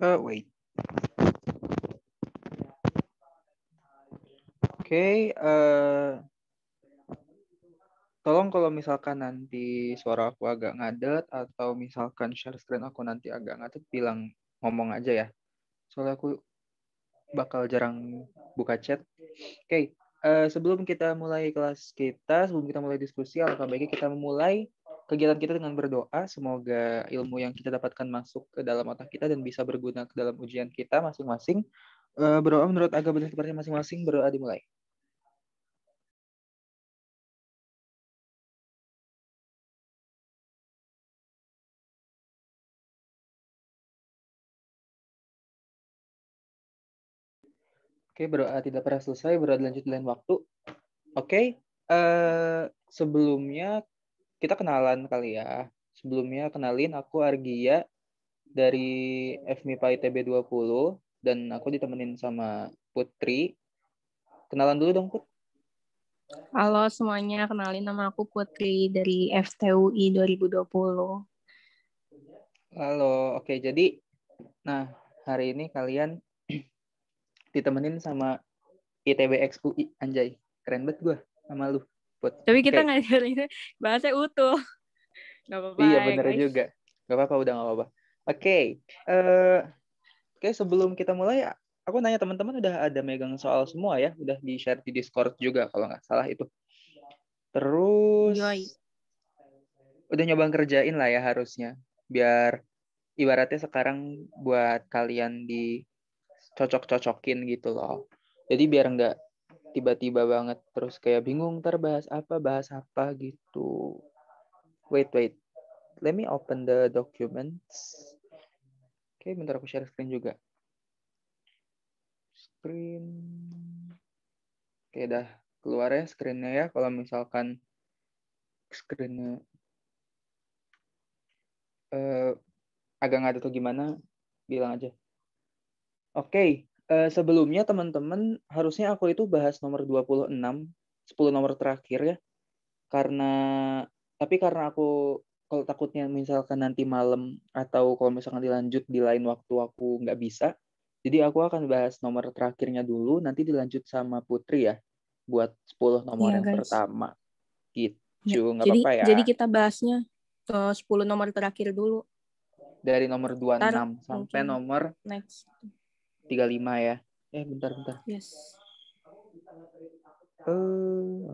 Wait. Oke, tolong kalau misalkan nanti suara aku agak ngadet atau misalkan share screen aku nanti agak ngadet, bilang ngomong aja ya. Soalnya aku bakal jarang buka chat. Oke, sebelum kita mulai kelas kita, sebelum kita mulai diskusi, alangkah baiknya kita memulai kegiatan kita dengan berdoa. Semoga ilmu yang kita dapatkan masuk ke dalam otak kita dan bisa berguna ke dalam ujian kita masing-masing. Berdoa menurut agama dan kepercayaan masing-masing. Berdoa dimulai. Oke, berdoa tidak pernah selesai, berdoa dilanjut di lain waktu. Oke, sebelumnya kita kenalan kali ya. Sebelumnya kenalin, aku Argia dari FMIPA ITB 20 dan aku ditemenin sama Putri. Kenalan dulu dong, Put. Halo semuanya, kenalin nama aku Putri dari FTUI 2020. Halo, oke jadi, nah hari ini kalian ditemenin sama ITB X UI, anjay. Keren banget gue sama lu, Put. Tapi kita Oke. ngajarin bahasanya utuh. Gak apa-apa Iya, ya bener guys. juga. Gak apa-apa, udah gak apa-apa. Oke, eh, oke, sebelum kita mulai, aku nanya teman-teman udah ada megang soal semua ya, udah di-share di Discord juga kalau nggak salah itu. Terus Yoi. udah nyoba ngerjain lah ya harusnya, biar ibaratnya sekarang buat kalian dicocok-cocokin gitu loh. Jadi biar nggak tiba-tiba banget terus kayak bingung ntar bahas apa gitu. Wait, let me open the documents. Oke, bentar aku share screen juga. Screen. Oke, dah keluar ya screen-nya ya. Kalau misalkan screen-nya agak nggak ada tuh gimana, bilang aja. Oke, sebelumnya teman-teman harusnya aku itu bahas nomor 26, 10 nomor terakhir ya. Tapi karena aku kalau takutnya misalkan nanti malam atau kalau misalkan dilanjut di lain waktu aku nggak bisa. Jadi aku akan bahas nomor terakhirnya dulu, nanti dilanjut sama Putri ya buat 10 nomor Iya yang guys. pertama. Ya, Gitu, nggak jadi apa-apa ya. jadi kita bahasnya 10 nomor terakhir dulu. Dari nomor Ntar 26 sampai mungkin nomor next. 35 ya. Bentar. Yes.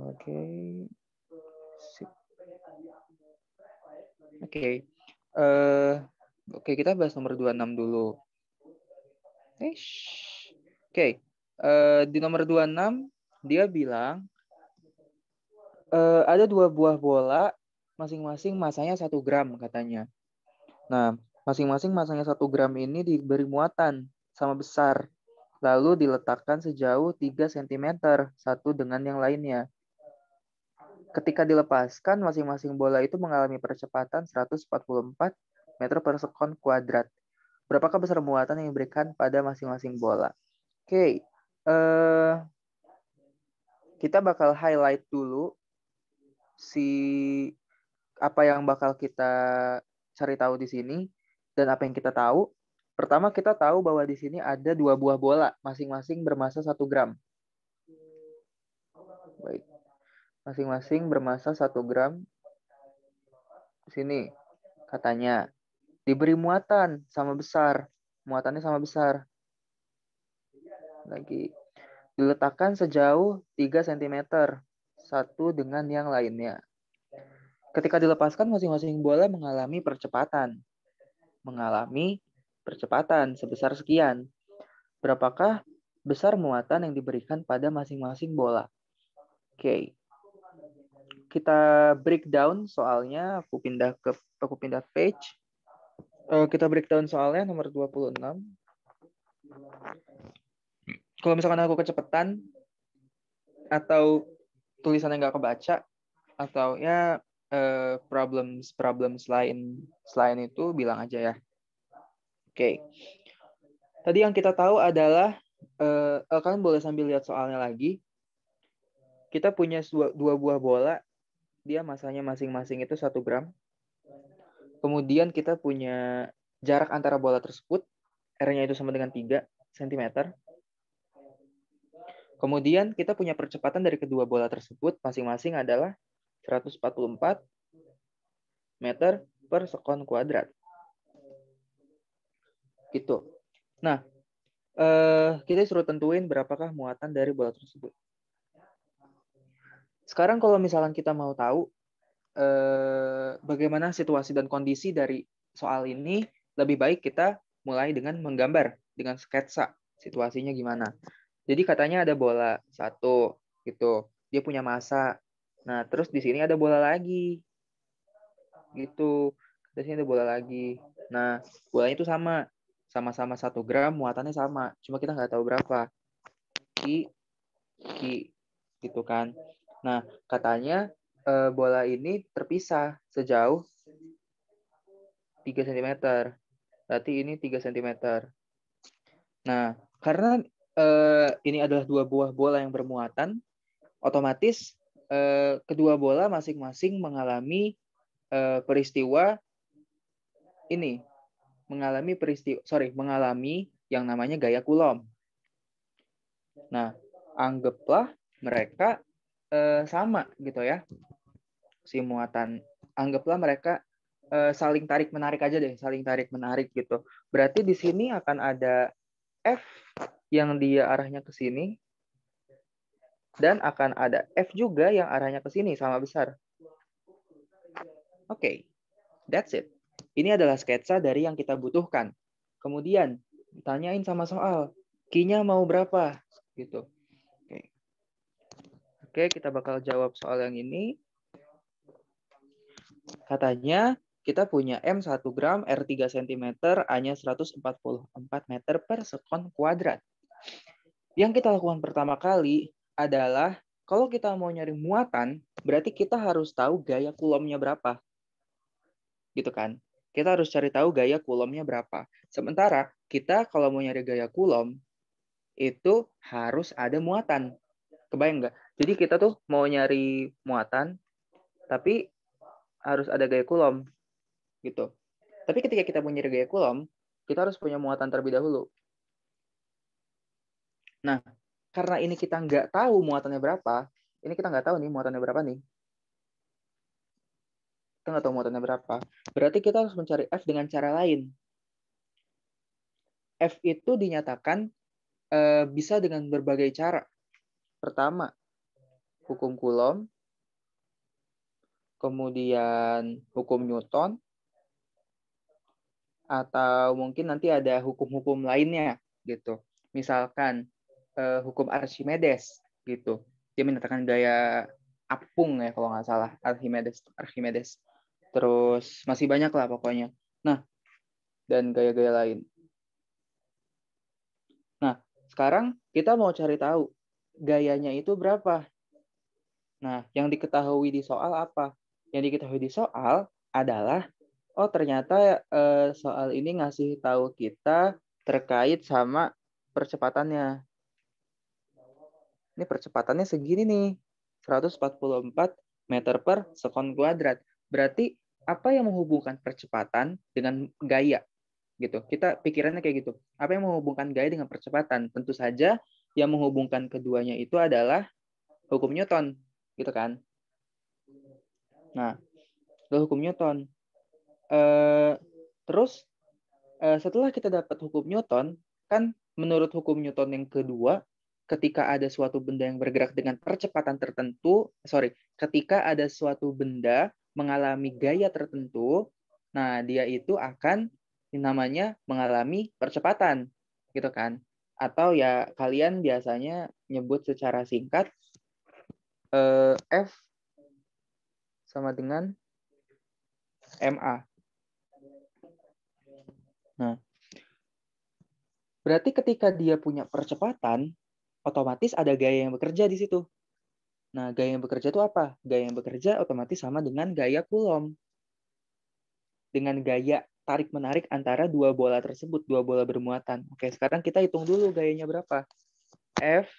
Oke. Sip. Oke. Oke, kita bahas nomor 26 dulu. Oke. Di nomor 26 dia bilang ada 2 buah bola, masing-masing masanya 1 gram katanya. Nah, masing-masing masanya 1 gram ini diberi muatan sama besar. Lalu diletakkan sejauh 3 cm satu dengan yang lainnya. Ketika dilepaskan, masing-masing bola itu mengalami percepatan 144 meter per sekon kuadrat. Berapakah besar muatan yang diberikan pada masing-masing bola? Oke, kita bakal highlight dulu apa yang bakal kita cari tahu di sini dan apa yang kita tahu. Pertama kita tahu bahwa di sini ada 2 buah bola, masing-masing bermasa 1 gram. Baik. Masing-masing bermasa 1 gram. Di sini katanya diberi muatan sama besar. Muatannya sama besar. Lagi diletakkan sejauh 3 cm satu dengan yang lainnya. Ketika dilepaskan, masing-masing bola mengalami percepatan. Sebesar sekian. Berapakah besar muatan yang diberikan pada masing-masing bola? Oke. Kita breakdown soalnya. Aku pindah page. Kita breakdown soalnya nomor 26. Kalau misalkan aku kecepatan atau tulisannya nggak kebaca atau ya problems selain itu bilang aja ya. Oke. Tadi yang kita tahu adalah kalian boleh sambil lihat soalnya lagi. Kita punya 2 buah bola, dia masanya masing-masing itu 1 gram. Kemudian kita punya jarak antara bola tersebut R-nya itu sama dengan 3 cm. Kemudian kita punya percepatan dari kedua bola tersebut masing-masing adalah 144 meter per sekon kuadrat. Gitu. Nah, kita suruh tentuin berapakah muatan dari bola tersebut. Sekarang kalau misalkan kita mau tahu bagaimana situasi dan kondisi dari soal ini, lebih baik kita mulai dengan menggambar, dengan sketsa situasinya gimana. Jadi katanya ada bola satu, gitu. Dia punya massa. Nah, terus di sini ada bola lagi, gitu. Di sini ada bola lagi. Nah, bolanya itu sama-sama 1 gram, muatannya sama. Cuma kita nggak tahu berapa. Ki, gitu kan. Nah, katanya bola ini terpisah sejauh 3 cm. Berarti ini 3 cm. Nah, karena ini adalah 2 buah bola yang bermuatan, otomatis kedua bola masing-masing mengalami peristiwa ini, mengalami yang namanya gaya Coulomb. Nah, anggaplah mereka sama gitu ya, si muatan. Anggaplah mereka saling tarik menarik aja deh, saling tarik menarik gitu. Berarti di sini akan ada F yang dia arahnya ke sini, dan akan ada F juga yang arahnya ke sini sama besar. Oke, that's it. Ini adalah sketsa dari yang kita butuhkan. Kemudian tanyain sama soal, Q-nya mau berapa? Gitu. Oke, kita bakal jawab soal yang ini. Katanya kita punya M 1 gram, R 3 cm, A-nya 144 meter per sekon kuadrat. Yang kita lakukan pertama kali adalah kalau kita mau nyari muatan, berarti kita harus tahu gaya Coulombnya berapa. Gitu kan? Kita harus cari tahu gaya Coulombnya berapa. Sementara kita kalau mau nyari gaya Coulomb, itu harus ada muatan. Kebayang nggak? Jadi kita tuh mau nyari muatan, tapi harus ada gaya Coulomb. Gitu. Tapi ketika kita mau nyari gaya Coulomb, kita harus punya muatan terlebih dahulu. Nah, karena ini kita nggak tahu muatannya berapa, ini kita nggak tahu nih muatannya berapa nih. Kita nggak tahu muatannya berapa. Berarti kita harus mencari F dengan cara lain. F itu dinyatakan bisa dengan berbagai cara. Pertama, hukum Coulomb, kemudian hukum Newton, atau mungkin nanti ada hukum-hukum lainnya gitu. Misalkan hukum Archimedes gitu. Dia menyatakan gaya apung ya kalau nggak salah, Archimedes. Terus masih banyak lah pokoknya. Nah, dan gaya-gaya lain. Nah, sekarang kita mau cari tahu gayanya itu berapa. Nah, yang diketahui di soal apa? Yang diketahui di soal adalah, oh ternyata soal ini ngasih tahu kita terkait sama percepatannya. Ini percepatannya segini nih, 144 meter per sekon kuadrat. Berarti apa yang menghubungkan percepatan dengan gaya? Gitu. Kita pikirannya kayak gitu. Apa yang menghubungkan gaya dengan percepatan? Tentu saja yang menghubungkan keduanya itu adalah hukum Newton, gitu kan? Nah, hukum Newton. Terus setelah kita dapat hukum Newton, kan menurut hukum Newton yang kedua, ketika ada suatu benda yang bergerak dengan percepatan tertentu, ketika ada suatu benda mengalami gaya tertentu, nah dia itu akan namanya mengalami percepatan, gitu kan? Atau ya kalian biasanya nyebut secara singkat F sama dengan MA. Nah, berarti ketika dia punya percepatan, otomatis ada gaya yang bekerja di situ. Nah, gaya yang bekerja itu apa? Gaya yang bekerja otomatis sama dengan gaya Coulomb. Dengan gaya tarik-menarik antara dua bola tersebut, dua bola bermuatan. Oke, sekarang kita hitung dulu gayanya berapa. F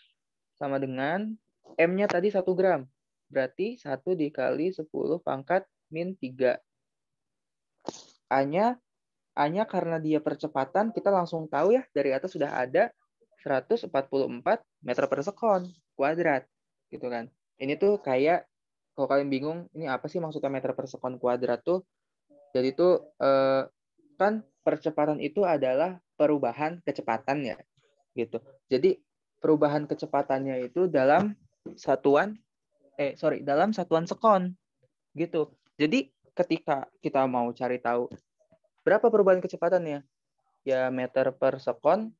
sama dengan M-nya tadi 1 gram. Berarti 1 dikali 10 pangkat min 3. A-nya A-nya karena dia percepatan, kita langsung tahu ya, dari atas sudah ada 144 meter per sekon kuadrat. Gitu kan. Ini tuh kayak, kalau kalian bingung, ini apa sih maksudnya meter per sekon kuadrat tuh? Jadi tuh, kan percepatan itu adalah perubahan kecepatan ya. Gitu. Jadi, perubahan kecepatannya itu dalam satuan sekon. Gitu. Jadi, ketika kita mau cari tahu berapa perubahan kecepatannya, ya meter per sekon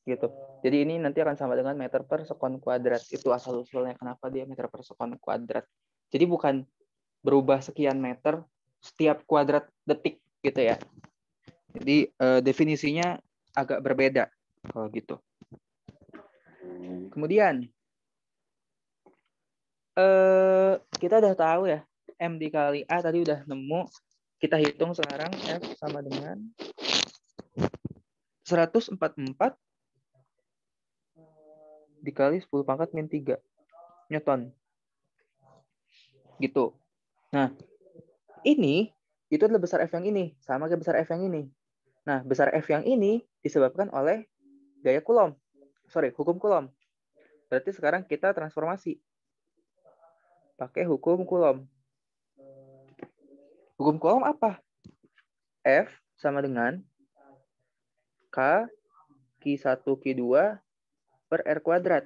gitu. Jadi ini nanti akan sama dengan meter per sekon kuadrat. Itu asal usulnya kenapa dia meter per sekon kuadrat. Jadi bukan berubah sekian meter setiap kuadrat detik gitu ya. Jadi definisinya agak berbeda kalau gitu. Kemudian kita udah tahu ya, M dikali A tadi udah nemu. Kita hitung sekarang F sama dengan 144 dikali 10 pangkat min 3 Newton. Gitu. Nah, ini itu adalah besar F yang ini, sama kayak besar F yang ini. Nah, besar F yang ini disebabkan oleh gaya Coulomb. Hukum Coulomb. Berarti sekarang kita transformasi. Pakai hukum Coulomb. Hukum Coulomb apa? F sama dengan K Q1 Q2 per R kuadrat.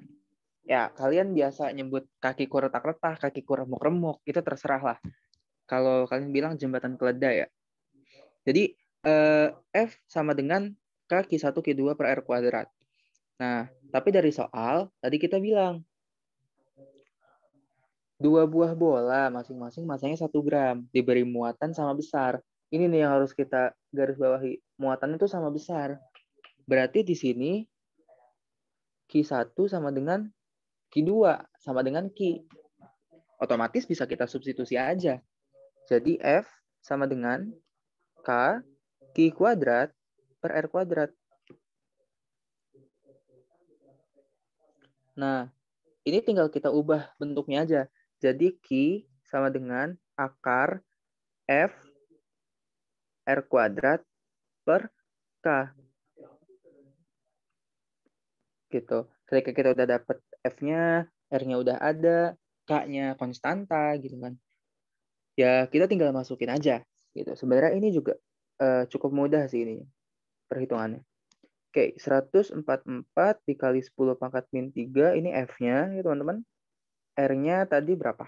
Ya, kalian biasa nyebut kaki ku retak-retak, kaki ku remuk-remuk, itu terserah lah. Kalau kalian bilang jembatan keledai ya. Jadi, F sama dengan K Q1 Q2 per R kuadrat. Nah, tapi dari soal, tadi kita bilang, 2 buah bola, masing-masing masanya 1 gram, diberi muatan sama besar. Ini nih yang harus kita garis bawahi. Muatan itu sama besar. Berarti di sini Q1 sama dengan Q2, sama dengan Q. Otomatis bisa kita substitusi aja. Jadi F sama dengan K Q kuadrat per R kuadrat. Nah, ini tinggal kita ubah bentuknya aja. Jadi Q sama dengan akar F R kuadrat per K. Gitu. Ketika kita udah dapet F-nya, R-nya udah ada, K-nya konstanta gitu kan. Ya kita tinggal masukin aja gitu. Sebenarnya ini juga cukup mudah sih ini perhitungannya. Oke, 144 dikali 10 pangkat min 3, ini F-nya ya teman-teman. R-nya tadi berapa?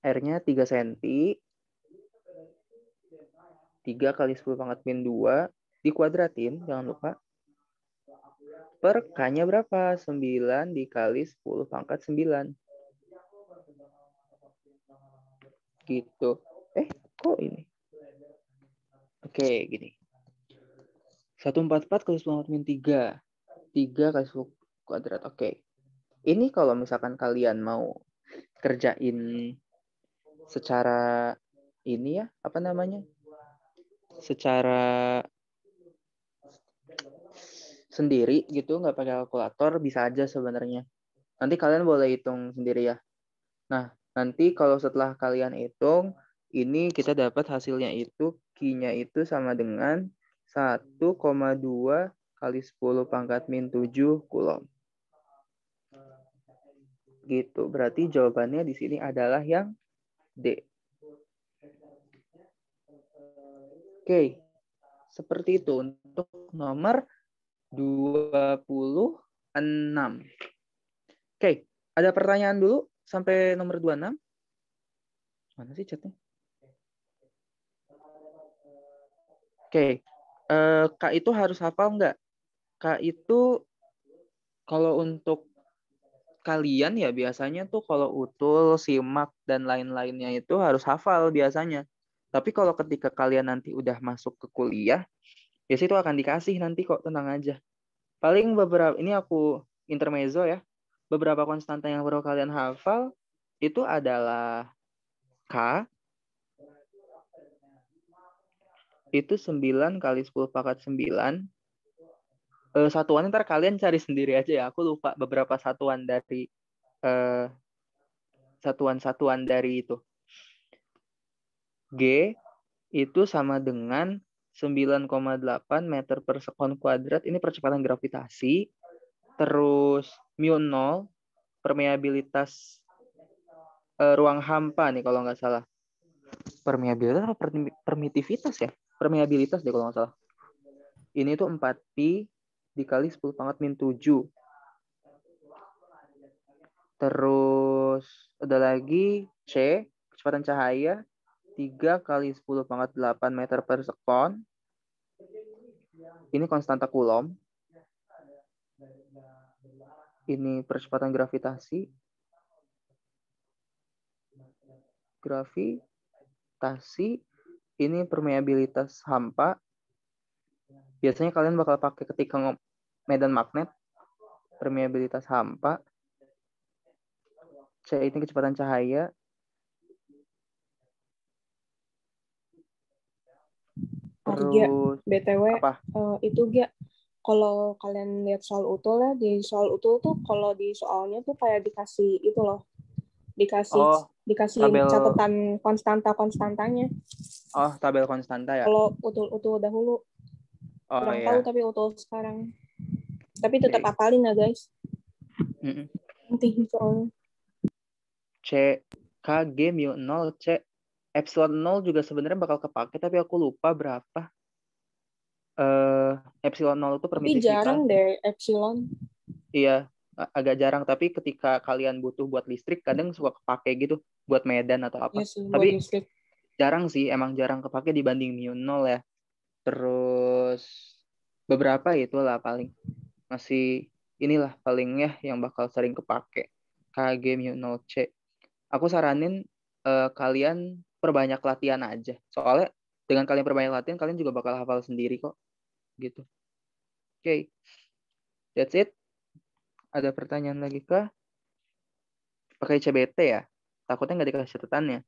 R-nya 3 cm. 3 kali 10 pangkat min 2 dikuadratin, jangan lupa. Per K-nya berapa? 9 dikali 10 pangkat 9. Gitu. Kok ini? Oke, gini. 144 kali 10 pangkat min 3. 3 kali 10 kuadrat. Oke. Ini kalau misalkan kalian mau kerjain secara ini ya, apa namanya? Secara sendiri gitu, nggak pakai kalkulator, bisa aja sebenarnya. Nanti kalian boleh hitung sendiri ya. Nah, nanti kalau setelah kalian hitung, ini kita dapat hasilnya itu, Q-nya itu sama dengan 1,2 kali 10 pangkat min 7 Coulomb. Gitu. Berarti jawabannya di sini adalah yang D. Oke. Seperti itu untuk nomor 26. Oke. Ada pertanyaan dulu sampai nomor 26? Mana sih chatnya? Oke. Kak itu harus hafal nggak? Kak itu kalau untuk kalian ya biasanya tuh kalau utul, simak, dan lain-lainnya itu harus hafal biasanya. Tapi kalau ketika kalian nanti udah masuk ke kuliah, biasanya itu akan dikasih nanti kok, tenang aja. Paling beberapa, ini aku intermezzo ya, beberapa konstanta yang perlu kalian hafal itu adalah K, itu 9 kali 10 pangkat 9. Satuan ntar kalian cari sendiri aja ya. Aku lupa beberapa satuan dari satuan-satuan dari itu. G itu sama dengan 9,8 meter per sekon kuadrat. Ini percepatan gravitasi. Terus mu 0, permeabilitas ruang hampa nih kalau nggak salah. Permeabilitas atau permitivitas ya? Permeabilitas deh kalau nggak salah. Ini tuh 4pi dikali 10 pangkat min 7. Terus ada lagi C, kecepatan cahaya 3 kali 10 pangkat 8 meter per sekon. Ini konstanta Coulomb. Ini percepatan gravitasi. Ini permeabilitas hampa. Biasanya kalian bakal pakai ketika medan magnet. Permeabilitas hampa. C ini kecepatan cahaya. Terus BTW apa? itu Gia, kalau kalian lihat soal utul ya, di soal utul tuh kalau di soalnya tuh kayak dikasih itu loh, dikasih tabel catatan konstantanya. Oh, tabel konstanta ya. Kalau utul dahulu kurang tahu, tapi utul sekarang. Tapi tetap hafalin ya guys. Penting soalnya. C KG mu 0 C epsilon 0 juga sebenarnya bakal kepake, tapi aku lupa berapa. Epsilon 0 itu permitivitas. Tapi jarang deh epsilon. Iya, agak jarang. Tapi ketika kalian butuh buat listrik, kadang suka kepake gitu buat medan atau apa. Yes, tapi jarang sih, emang jarang kepake dibanding mu 0 ya. Terus beberapa itulah paling masih inilah paling ya yang bakal sering kepake. KG mu 0 C. Aku saranin kalian perbanyak latihan aja. Soalnya dengan kalian perbanyak latihan, kalian juga bakal hafal sendiri kok. Gitu. Oke. That's it. Ada pertanyaan lagi kah? Pakai CBT ya? Takutnya nggak dikasih catatannya.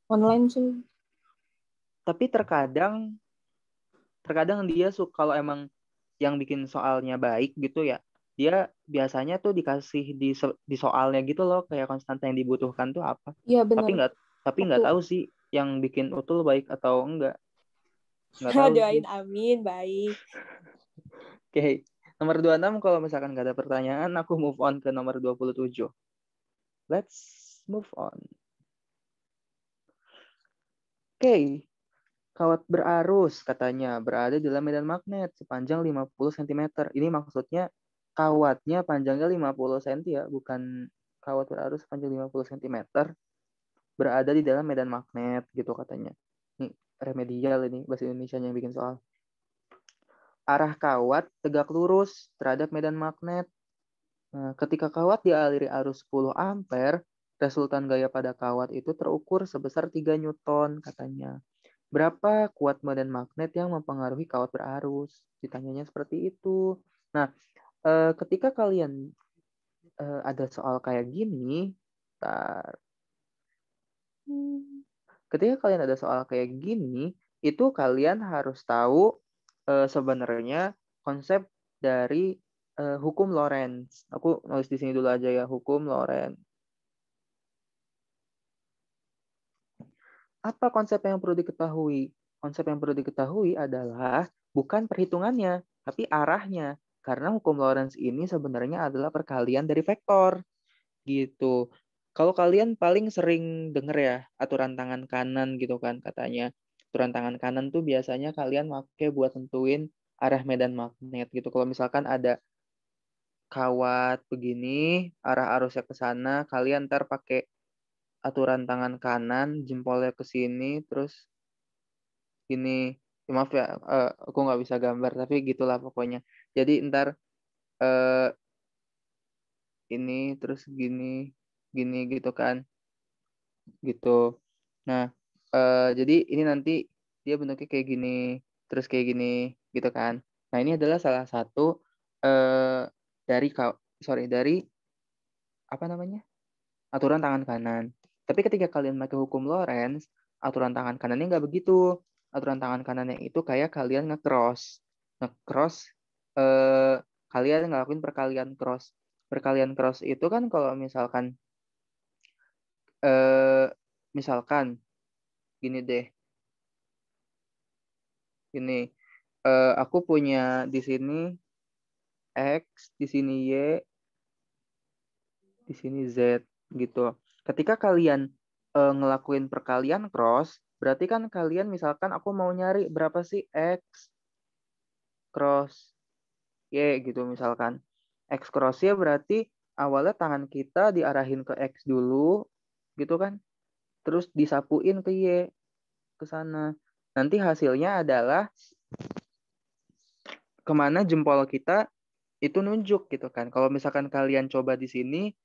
Online sih. Tapi terkadang dia suka, kalau emang yang bikin soalnya baik gitu ya, dia biasanya tuh dikasih di soalnya gitu loh, kayak konstanta yang dibutuhkan tuh apa. Iya benar. Tapi nggak tahu sih yang bikin utul baik atau enggak. Nggak tahu Doain sih. amin, baik. Oke. Nomor 26 kalau misalkan nggak ada pertanyaan, aku move on ke nomor 27. Let's move on. Oke. Kawat berarus katanya berada dalam medan magnet sepanjang 50 cm. Ini maksudnya kawatnya panjangnya 50 cm ya, bukan kawat berarus panjang 50 cm berada di dalam medan magnet gitu katanya. Ini remedial, ini bahasa Indonesia yang bikin soal. Arah kawat tegak lurus terhadap medan magnet. Nah, ketika kawat dialiri arus 10 ampere, resultan gaya pada kawat itu terukur sebesar 3 Newton katanya. Berapa kuat medan magnet yang mempengaruhi kawat berarus? Ditanyanya seperti itu. Nah, ketika kalian ada soal kayak gini, ketika kalian ada soal kayak gini, itu kalian harus tahu sebenarnya konsep dari hukum Lorentz. Aku nulis di sini dulu aja ya, hukum Lorentz. Apa konsep yang perlu diketahui? Konsep yang perlu diketahui adalah bukan perhitungannya, tapi arahnya. Karena hukum Lorentz ini sebenarnya adalah perkalian dari vektor. Gitu. Kalau kalian paling sering denger ya aturan tangan kanan gitu kan katanya. Aturan tangan kanan tuh biasanya kalian pakai buat tentuin arah medan magnet gitu. Kalau misalkan ada kawat begini, arah arusnya ke sana, kalian ntar pakai aturan tangan kanan, jempolnya ke sini, terus gini. Maaf ya, aku nggak bisa gambar, tapi gitulah pokoknya. Jadi ntar ini, terus gini, gini gitu kan. Gitu. Nah, jadi ini nanti dia bentuknya kayak gini, terus kayak gini, gitu kan. Nah, ini adalah salah satu dari apa namanya? Aturan tangan kanan. Tapi ketika kalian pakai hukum Lorentz, aturan tangan kanannya nggak begitu. Aturan tangan kanannya itu kayak kalian nge-cross. Nge-cross, kalian ngelakuin perkalian cross. Perkalian cross itu kan kalau misalkan Gini deh. Ini aku punya di sini X, di sini Y, di sini Z gitu. Ketika kalian ngelakuin perkalian cross, berarti kan kalian misalkan aku mau nyari berapa sih X cross Y gitu misalkan. X cross Y berarti awalnya tangan kita diarahin ke X dulu gitu kan. Terus disapuin ke Y ke sana. Nanti hasilnya adalah kemana jempol kita itu nunjuk gitu kan. Kalau misalkan kalian coba di sini,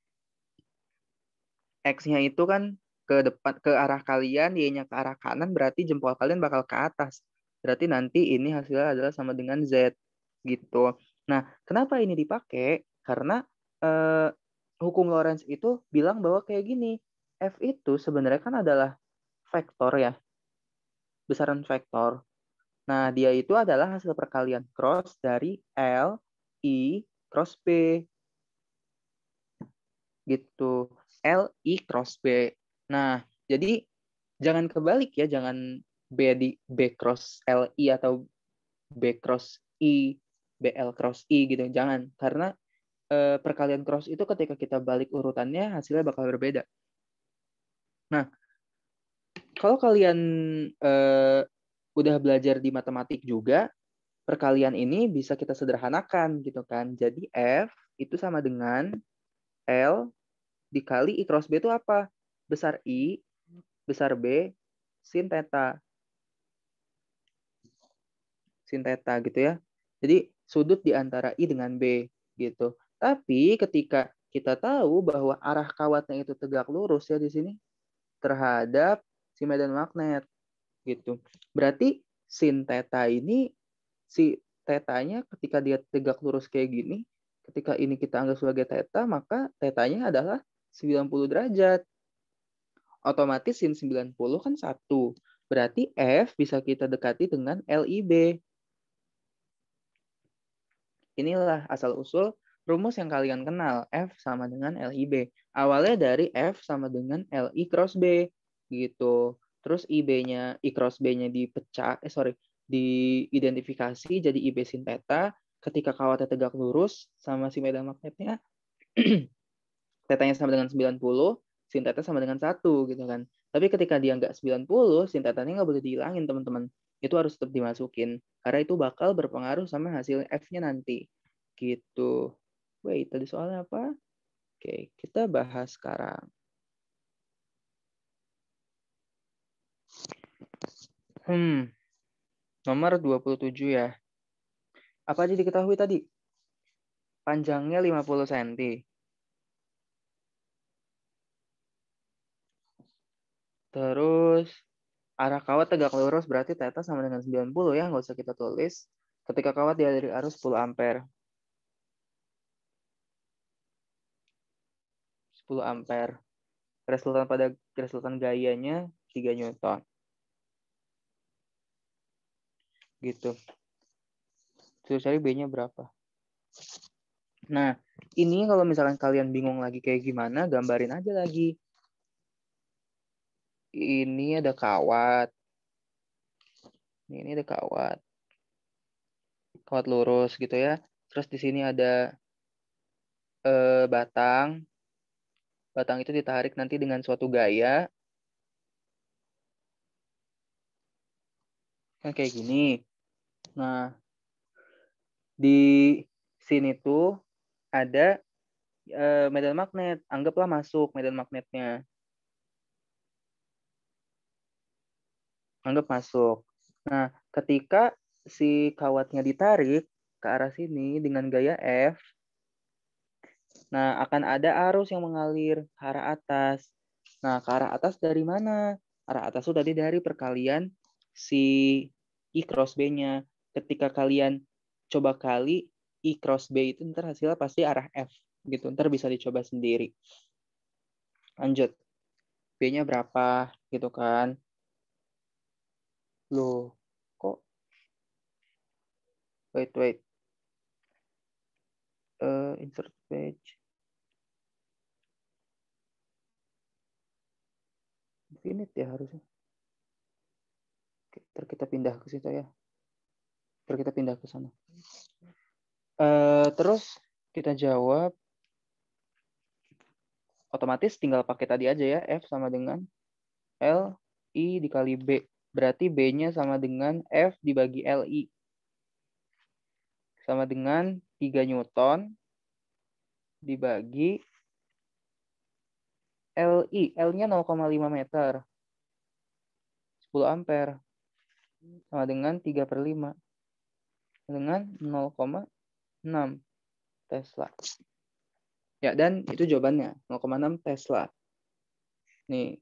X-nya itu kan ke depan, ke arah kalian, Y-nya ke arah kanan, berarti jempol kalian bakal ke atas. Berarti nanti ini hasilnya adalah sama dengan Z gitu. Nah, kenapa ini dipakai? Karena hukum Lorentz itu bilang bahwa kayak gini, F itu sebenarnya kan adalah vektor ya, besaran vektor. Nah, dia itu adalah hasil perkalian cross dari L, I, cross B. Gitu. L, I, cross B. Nah, jadi jangan kebalik ya, jangan B di B cross L, I atau B cross I, BL cross I gitu. Jangan, karena perkalian cross itu ketika kita balik urutannya hasilnya bakal berbeda. Nah, kalau kalian udah belajar di matematik juga, perkalian ini bisa kita sederhanakan gitu kan. Jadi F itu sama dengan L dikali I cross B itu apa? Besar I, besar B, sin theta. Sin theta gitu ya. Jadi sudut di antara I dengan B gitu. Tapi ketika kita tahu bahwa arah kawatnya itu tegak lurus ya di sini terhadap si medan magnet gitu. Berarti sin theta ini, si tetanya ketika dia tegak lurus kayak gini, ketika ini kita anggap sebagai theta, maka tetanya adalah 90 derajat. Otomatis sin 90 kan 1. Berarti F bisa kita dekati dengan LIB. Inilah asal-usul rumus yang kalian kenal. F sama dengan LIB. Awalnya dari F sama dengan LI cross B. Gitu. Terus IB-nya, I cross B-nya dipecah, diidentifikasi jadi IB sin theta. Ketika kawatnya tegak lurus sama si medan magnetnya, tetanya sama dengan 90, sin theta sama dengan 1 gitu kan. Tapi ketika dia nggak 90, sin tetanya nggak boleh dihilangin teman-teman. Itu harus tetap dimasukin. Karena itu bakal berpengaruh sama hasil F-nya nanti. Gitu. Wait, tadi soalnya apa? Oke, kita bahas sekarang. Nomor 27 ya. Apa aja diketahui tadi? Panjangnya 50 cm. Terus arah kawat tegak lurus berarti theta sama dengan 90 ya, nggak usah kita tulis. Ketika kawat dialiri arus 10 ampere. 10 ampere. Resultan gayanya 3 Newton. Gitu. Terus cari B-nya berapa. Nah, ini kalau misalkan kalian bingung lagi kayak gimana, gambarin aja lagi. Ini ada kawat. Ini ada kawat. Kawat lurus gitu ya. Terus di sini ada batang. Batang itu ditarik nanti dengan suatu gaya. Kan kayak gini. Nah, di sini tuh ada medan magnet. Anggaplah masuk medan magnetnya. Anggap masuk. Nah, ketika si kawatnya ditarik ke arah sini dengan gaya F, nah akan ada arus yang mengalir ke arah atas. Nah, ke arah atas dari mana? Arah atas itu tadi dari perkalian si I cross B-nya. Ketika kalian coba kali I cross B itu ntar hasilnya pasti arah F gitu. Ntar bisa dicoba sendiri. Lanjut. B-nya berapa gitu kan. Loh, kok wait. Insert page. Infinite ya harusnya. Ntar kita pindah ke situ ya. Ntar kita pindah ke sana. Terus kita jawab. Otomatis tinggal pakai tadi aja ya. F sama dengan L I dikali B. Berarti B-nya sama dengan F dibagi LI. Sama dengan 3 Newton dibagi LI. L-nya 0,5 meter. 10 ampere. Sama dengan 3/5. Dengan 0,6 Tesla. Ya, dan itu jawabannya. 0,6 Tesla. Nih.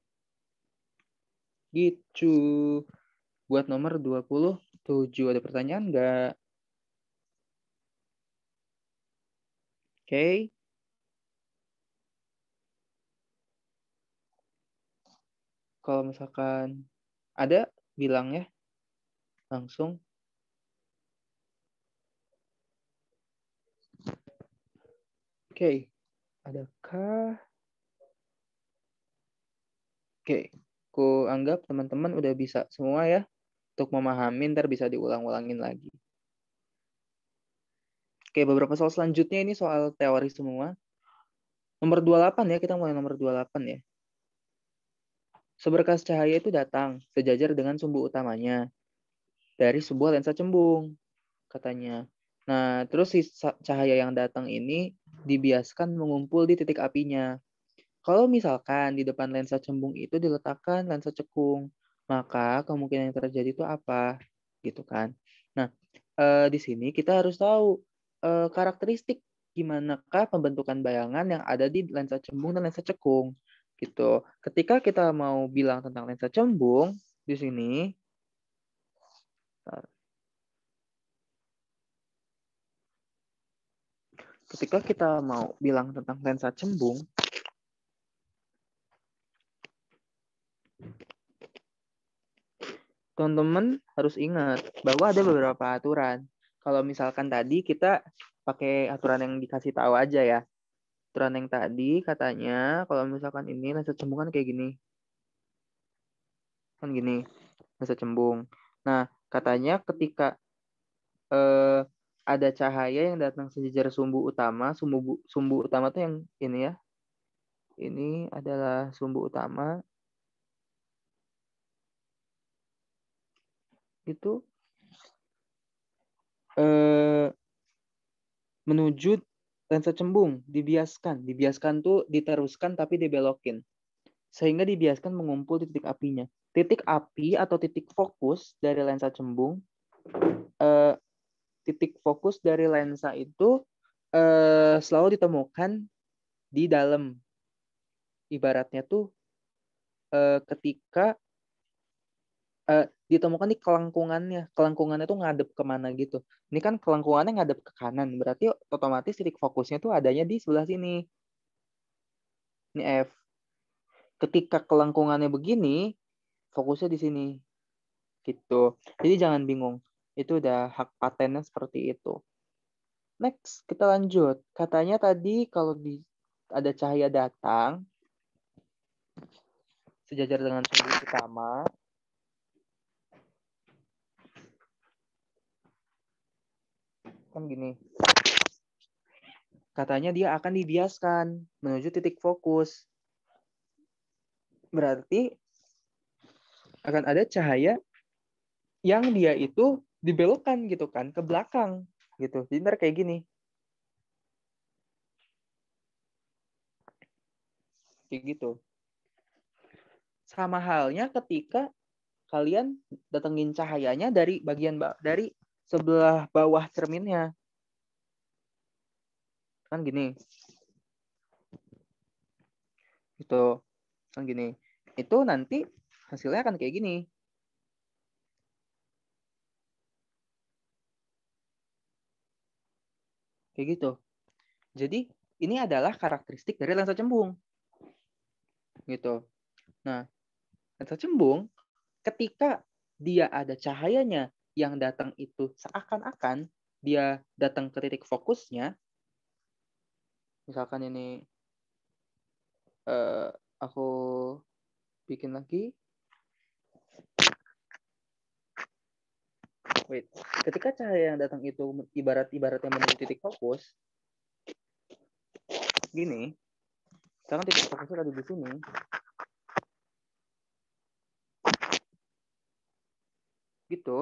Gitu. Buat nomor 27. Ada pertanyaan nggak? Oke. Kalau misalkan ada, bilang ya. Langsung. Oke. Adakah? Oke. Aku anggap teman-teman udah bisa semua ya. Untuk memahami, ntar bisa diulang-ulangin lagi. Oke, beberapa soal selanjutnya ini soal teori semua. Nomor 28 ya, kita mulai nomor 28 ya. Seberkas cahaya itu datang sejajar dengan sumbu utamanya dari sebuah lensa cembung, katanya. Nah, terus si cahaya yang datang ini dibiaskan mengumpul di titik apinya. Kalau misalkan di depan lensa cembung itu diletakkan lensa cekung, maka kemungkinan yang terjadi itu apa? Gitu kan. Nah, di sini kita harus tahu karakteristik gimanakah pembentukan bayangan yang ada di lensa cembung dan lensa cekung. Gitu. Ketika kita mau bilang tentang lensa cembung, di sini ketika kita mau bilang tentang lensa cembung, teman-teman harus ingat bahwa ada beberapa aturan. Kalau misalkan tadi kita pakai aturan yang dikasih tahu aja ya. Aturan yang tadi katanya kalau misalkan ini lensa cembung kan kayak gini. Kan gini, lensa cembung. Nah, katanya ketika ada cahaya yang datang sejajar sumbu utama, sumbu utama tuh yang ini ya. Ini adalah sumbu utama. Itu menuju lensa cembung, dibiaskan tuh diteruskan tapi dibelokin sehingga dibiaskan mengumpul di titik apinya. Titik api atau titik fokus dari lensa cembung, titik fokus dari lensa itu selalu ditemukan di dalam. Ibaratnya tuh ketika ditemukan di kelengkungannya. Kelengkungannya tuh ngadep kemana gitu. Ini kan kelengkungannya ngadep ke kanan. Berarti otomatis titik fokusnya tuh adanya di sebelah sini. Ini F. Ketika kelengkungannya begini, fokusnya di sini. Gitu. Jadi jangan bingung. Itu udah hak patennya seperti itu. Next, kita lanjut. Katanya tadi kalau ada cahaya datang sejajar dengan sumbu utama, kan gini. Katanya dia akan dibiaskan menuju titik fokus. Berarti akan ada cahaya yang dia itu dibelokkan gitu kan ke belakang gitu. Jadi ntar kayak gini. Kayak gitu. Sama halnya ketika kalian datengin cahayanya dari bagian dari sebelah bawah cerminnya. Kan gini. Gitu. Kan gini. Itu nanti hasilnya akan kayak gini. Kayak gitu. Jadi ini adalah karakteristik dari lensa cembung. Gitu. Nah, lensa cembung ketika dia ada cahayanya yang datang itu seakan-akan dia datang ke titik fokusnya. Misalkan ini aku bikin lagi. Wait. Ketika cahaya yang datang itu ibaratnya menuju titik fokus, gini, sekarang titik fokusnya ada di sini. Gitu.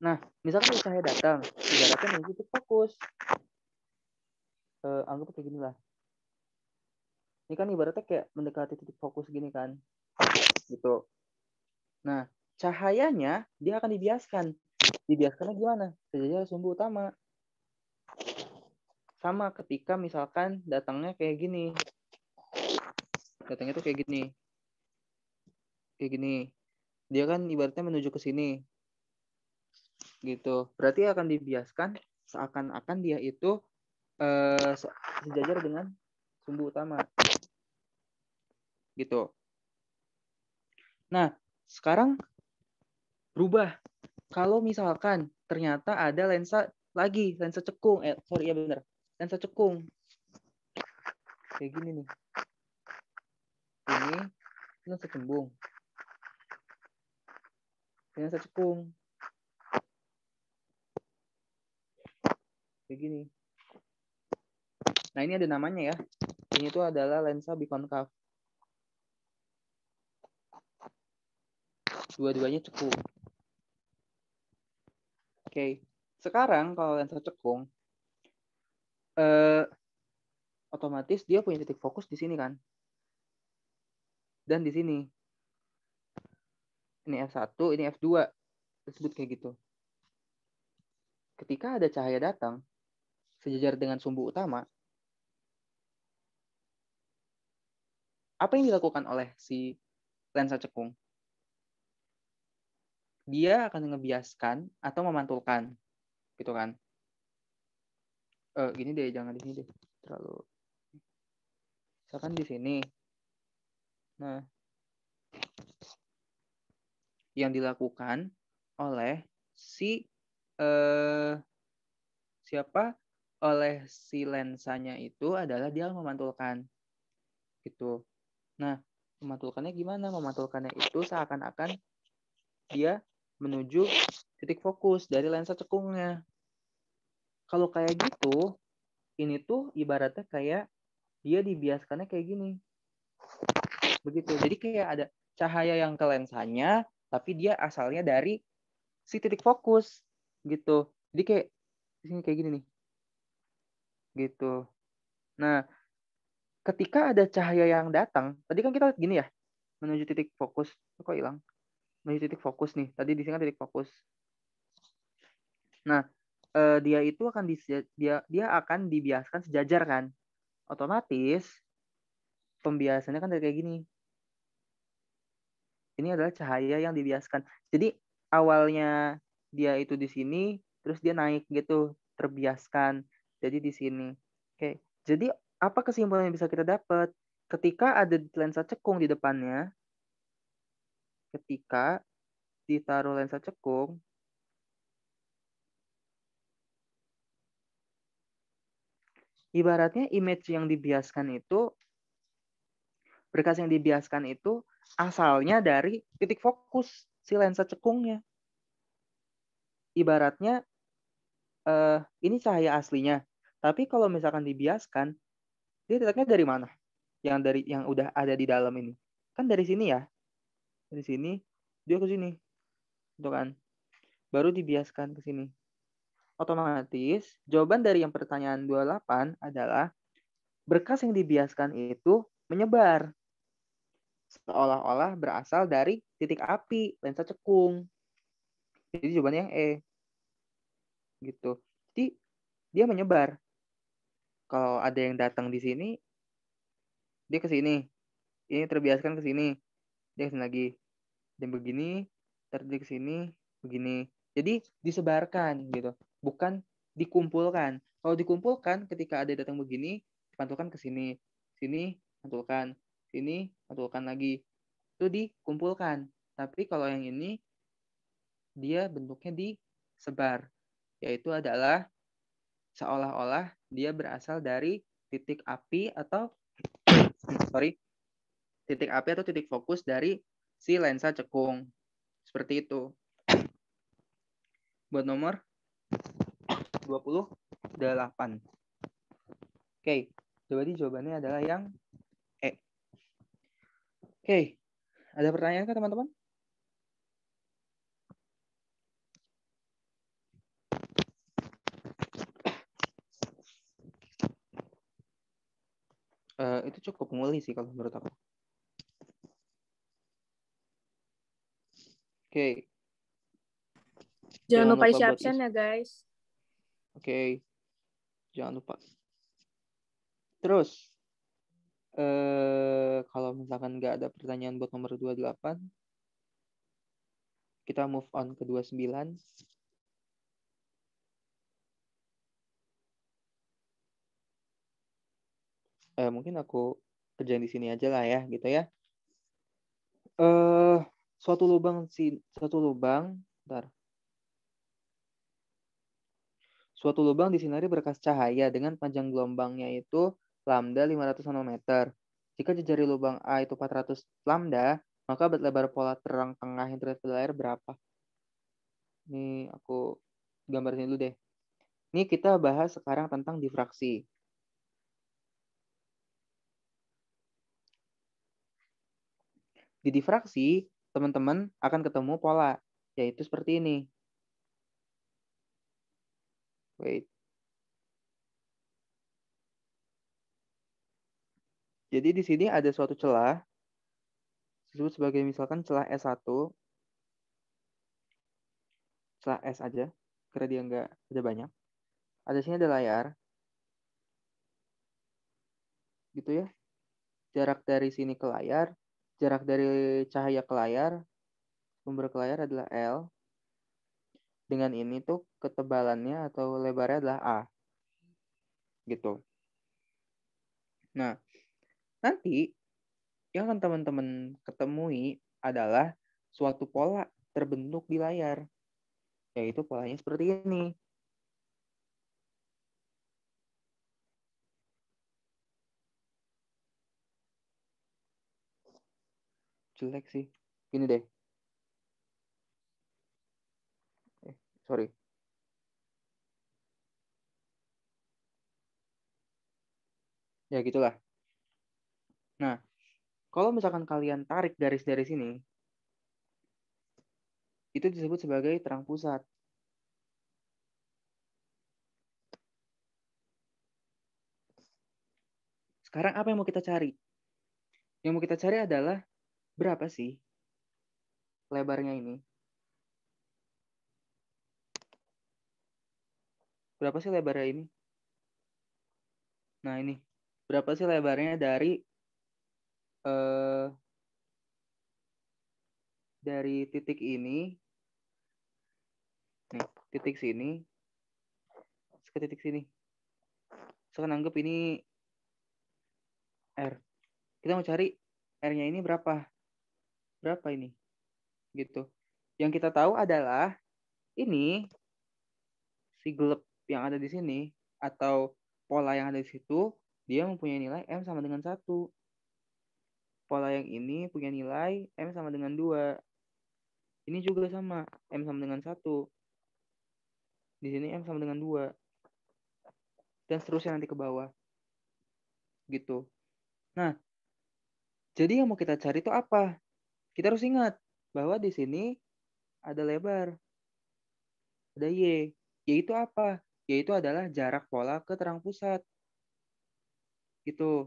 Nah, misalkan cahaya datang, ibaratnya menuju titik fokus. Anggap kayak gini lah. Ini kan ibaratnya kayak mendekati titik fokus gini kan. Gitu. Nah, cahayanya dia akan dibiaskan. Dibiaskannya gimana? Sejajar sumbu utama. Sama ketika misalkan datangnya kayak gini. Datangnya tuh kayak gini. Kayak gini. Dia kan ibaratnya menuju ke sini. Gitu. Berarti akan dibiaskan seakan-akan dia itu sejajar dengan sumbu utama. Gitu. Nah, sekarang berubah. Kalau misalkan ternyata ada lensa lagi, lensa cekung. Sorry ya benar. Lensa cekung. Kayak gini nih. Ini lensa cembung. Ini lensa cekung. Kayak gini. Nah, ini ada namanya ya. Ini tuh adalah lensa bikonkav. Dua-duanya cekung. Oke. Sekarang kalau lensa cekung, otomatis dia punya titik fokus di sini kan. Dan di sini. Ini F1, ini F2. Disebut kayak gitu. Ketika ada cahaya datang, sejajar dengan sumbu utama, apa yang dilakukan oleh si lensa cekung? Dia akan ngebiaskan atau memantulkan. Gitu kan. Gini deh, jangan di sini deh. Terlalu. Misalkan di sini. Nah, yang dilakukan oleh si siapa? Oleh si lensanya itu adalah dia memantulkan. Gitu. Nah, memantulkannya gimana? Memantulkannya itu seakan-akan dia menuju titik fokus dari lensa cekungnya. Kalau kayak gitu, ini tuh ibaratnya kayak dia dibiaskannya kayak gini. Begitu. Jadi kayak ada cahaya yang ke lensanya, tapi dia asalnya dari si titik fokus. Gitu. Jadi kayak di sini kayak gini nih. Gitu. Nah, ketika ada cahaya yang datang, tadi kan kita gini ya, menuju titik fokus. Kok hilang? Menuju titik fokus nih. Tadi di sini kan titik fokus. Nah, dia itu akan dia akan dibiaskan sejajar kan. Otomatis pembiasannya kan kayak gini. Ini adalah cahaya yang dibiaskan. Jadi awalnya dia itu di sini, terus dia naik gitu, terbiaskan. Jadi di sini. Oke. Jadi apa kesimpulan yang bisa kita dapat? Ketika ada lensa cekung di depannya, ketika ditaruh lensa cekung, ibaratnya image yang dibiaskan itu, berkas yang dibiaskan itu asalnya dari titik fokus si lensa cekungnya. Ibaratnya ini cahaya aslinya. Tapi kalau misalkan dibiaskan, dia datangnya dari mana? Yang udah ada di dalam ini. Kan dari sini ya. Dari sini dia ke sini. Itu kan. Baru dibiaskan ke sini. Otomatis jawaban dari yang pertanyaan 28 adalah berkas yang dibiaskan itu menyebar. Seolah-olah berasal dari titik api, lensa cekung. Jadi jawabannya yang E. Gitu. Jadi dia menyebar. Kalau ada yang datang di sini, dia ke sini. Ini terbiaskan ke sini. Dia ke sini lagi. Dan begini, terjadi ke sini, begini. Jadi disebarkan gitu. Bukan dikumpulkan. Kalau dikumpulkan ketika ada datang begini, dipantulkan ke sini. Sini, pantulkan. Sini, pantulkan lagi. Itu dikumpulkan. Tapi kalau yang ini, dia bentuknya disebar. Yaitu adalah seolah-olah dia berasal dari titik api atau titik api atau titik fokus dari si lensa cekung. Seperti itu. buat nomor 28. Oke, jadi jawabannya adalah yang E. Oke, ada pertanyaan kah teman-teman? Itu cukup muli sih kalau menurut aku. Oke. Jangan lupa isi absen ya guys. Oke. Jangan lupa. Terus, kalau misalkan nggak ada pertanyaan buat nomor 28, kita move on ke 29. Mungkin aku kerjain di sini aja lah ya, gitu ya. Suatu lubang, bentar. Suatu lubang disinari berkas cahaya dengan panjang gelombangnya itu lambda 500 nanometer. Jika jari lubang A itu 400 lambda, maka lebar pola terang tengah yang terlihat pada layar berapa? Ini aku gambarin dulu deh. Ini kita bahas sekarang tentang difraksi. Di difraksi, teman-teman akan ketemu pola, yaitu seperti ini. Wait. Jadi di sini ada suatu celah, disebut sebagai misalkan celah S1, celah S aja, karena dia nggak ada banyak. Ada sini ada layar, gitu ya. Jarak dari sini ke layar, jarak dari cahaya ke layar, sumber ke layar adalah L. Dengan ini tuh ketebalannya atau lebarnya adalah A. Gitu. Nah, nanti yang akan teman-teman ketemui adalah suatu pola terbentuk di layar. Yaitu polanya seperti ini. Jelek sih. Gini deh. Sorry. Ya gitulah. Nah, kalau misalkan kalian tarik garis dari sini, itu disebut sebagai terang pusat. Sekarang apa yang mau kita cari? Yang mau kita cari adalah berapa sih lebarnya ini? Berapa sih lebarnya ini? Nah ini. Berapa sih lebarnya dari titik ini? Nih, titik sini. Ke titik sini. Sekarang anggap ini R. Kita mau cari R-nya ini berapa? Berapa ini? Gitu. Yang kita tahu adalah ini si gelap yang ada di sini atau pola yang ada di situ, dia mempunyai nilai M sama dengan 1. Pola yang ini punya nilai M sama dengan 2. Ini juga sama, M sama dengan 1. Di sini M sama dengan 2. Dan seterusnya nanti ke bawah. Gitu. Nah, jadi yang mau kita cari itu apa? Kita harus ingat bahwa di sini ada lebar. Ada Y. Yaitu apa? Yaitu adalah jarak pola ke terang pusat. Gitu.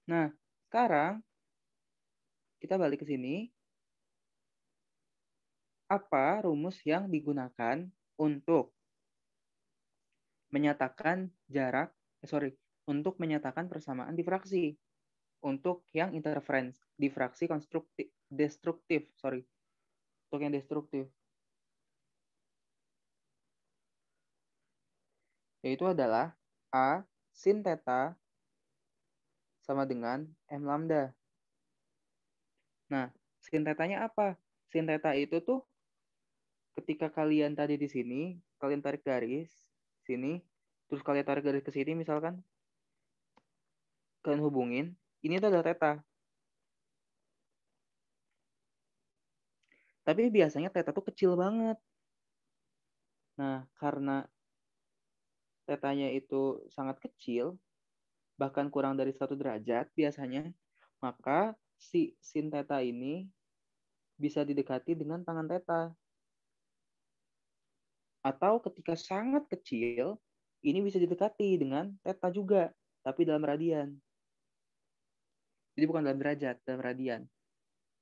Nah, sekarang kita balik ke sini. Apa rumus yang digunakan untuk menyatakan untuk menyatakan persamaan difraksi untuk yang interference, difraksi destruktif, untuk yang destruktif, yaitu adalah A sin theta sama dengan M lambda. Nah, sin theta-nya apa? Sin theta itu tuh ketika kalian tadi di sini, kalian tarik garis sini, terus kalian tarik garis ke sini misalkan, kalian hubungin, ini tuh adalah theta. Tapi biasanya theta tuh kecil banget. Nah, karena tetanya itu sangat kecil, bahkan kurang dari 1 derajat biasanya, maka si sin theta ini bisa didekati dengan tangan theta. Atau ketika sangat kecil, ini bisa didekati dengan theta juga, tapi dalam radian. Jadi bukan dalam derajat, dalam radian.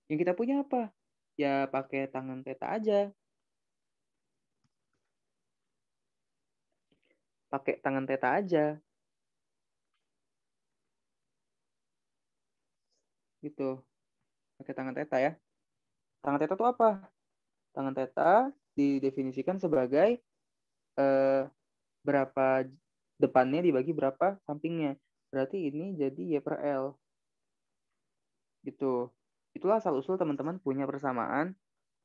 Yang kita punya apa? Ya pakai tangan theta aja. Pakai tangan theta aja. Gitu. Pakai tangan theta ya. Tangan theta itu apa? Tangan theta didefinisikan sebagai berapa depannya dibagi berapa sampingnya. Berarti ini jadi Y per L. Gitu. Itulah asal-usul teman-teman punya persamaan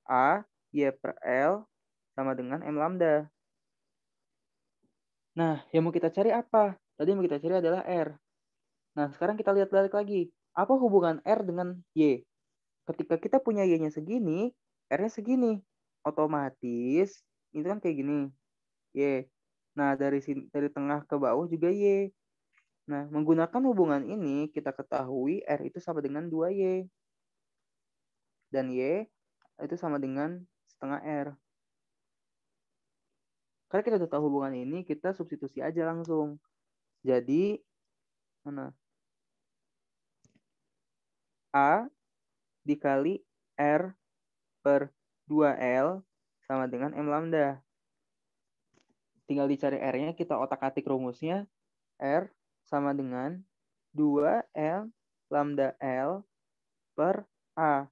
A Y per L sama dengan M lambda. Nah, yang mau kita cari apa? Tadi yang mau kita cari adalah R. Nah, sekarang kita lihat balik lagi. Apa hubungan R dengan Y? Ketika kita punya Y-nya segini, R-nya segini. Otomatis, itu kan kayak gini. Y. Nah, dari tengah ke bawah juga Y. Nah, menggunakan hubungan ini, kita ketahui R itu sama dengan 2Y. Dan Y itu sama dengan setengah R. Karena kita udah tahu hubungan ini, kita substitusi aja langsung. Jadi, mana? A dikali R per 2L sama dengan M lambda. Tinggal dicari R-nya, kita otak-atik rumusnya. R sama dengan 2L lambda L per A.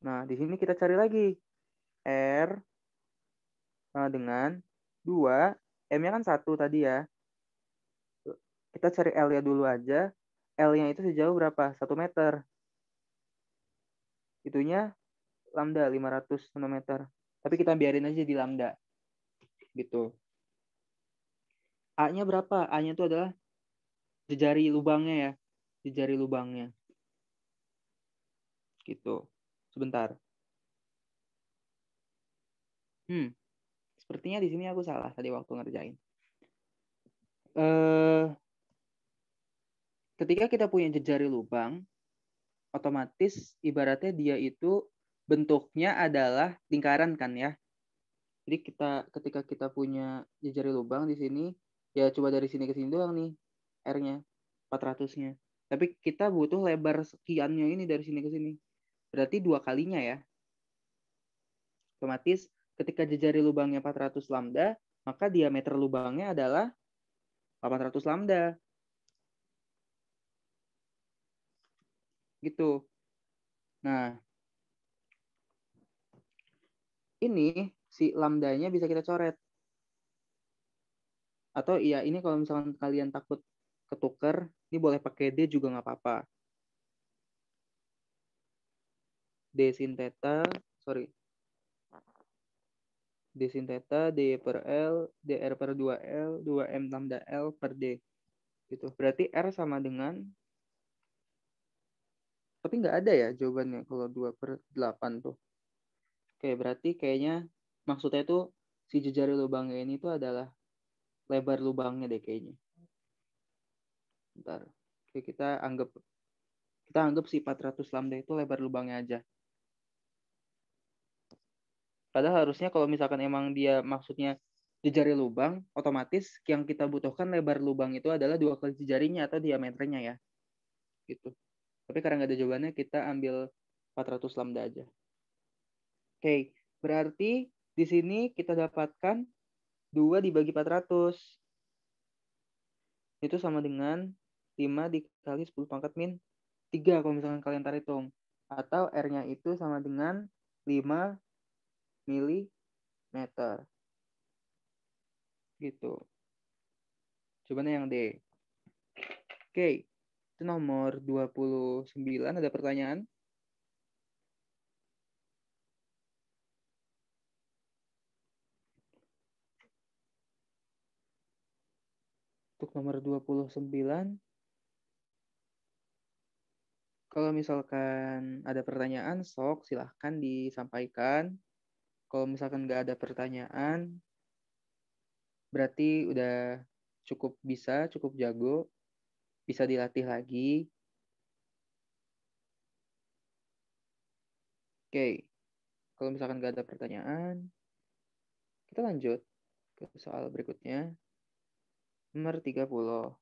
Nah, di sini kita cari lagi. R sama dengan 2, M-nya kan 1 tadi ya. Kita cari L-nya dulu aja. L-nya itu sejauh berapa? 1 meter. Itunya lambda 500 nanometer. Tapi kita biarin aja di lambda. Gitu. A-nya berapa? A-nya itu adalah jejari lubangnya ya. Jejari lubangnya. Gitu. Sebentar. Sepertinya di sini aku salah tadi waktu ngerjain. Ketika kita punya jejari lubang, otomatis ibaratnya dia itu bentuknya adalah lingkaran kan ya. Jadi ketika kita punya jejari lubang di sini, ya coba dari sini ke sini doang nih R-nya, 400-nya. Tapi kita butuh lebar sekiannya ini dari sini ke sini. Berarti 2 kalinya ya. Otomatis ketika jejari lubangnya 400 lambda, maka diameter lubangnya adalah 800 lambda. Gitu. Nah, ini si lambdanya bisa kita coret. Atau iya, ini kalau misalkan kalian takut ketuker, ini boleh pakai D juga nggak apa-apa. D sin theta, sorry. D sin theta, D per L, DR per 2L, 2M lambda L per D. Gitu. Berarti R sama dengan, tapi nggak ada ya jawabannya kalau 2 per 8 tuh. Oke, berarti kayaknya maksudnya itu si jejari lubangnya ini tuh adalah lebar lubangnya deh kayaknya. Bentar. Oke, kita anggap si 400 lambda itu lebar lubangnya aja. Padahal harusnya kalau misalkan emang dia maksudnya jejari lubang, otomatis yang kita butuhkan lebar lubang itu adalah 2 kali jejarinya atau diameternya ya. Gitu. Tapi karena nggak ada jawabannya, kita ambil 400 lambda aja. Oke, berarti di sini kita dapatkan 2 dibagi 400. Itu sama dengan 5 dikali 10 pangkat min 3 kalau misalkan kalian tarik hitung. Atau R-nya itu sama dengan 5 milimeter. Gitu. Jawabannya yang D. Oke. Itu nomor 29. Ada pertanyaan? Untuk nomor 29. Kalau misalkan ada pertanyaan, sok silahkan disampaikan. Kalau misalkan nggak ada pertanyaan, berarti udah cukup bisa, cukup jago, bisa dilatih lagi. Oke, kalau misalkan nggak ada pertanyaan, kita lanjut ke soal berikutnya. Nomor 30.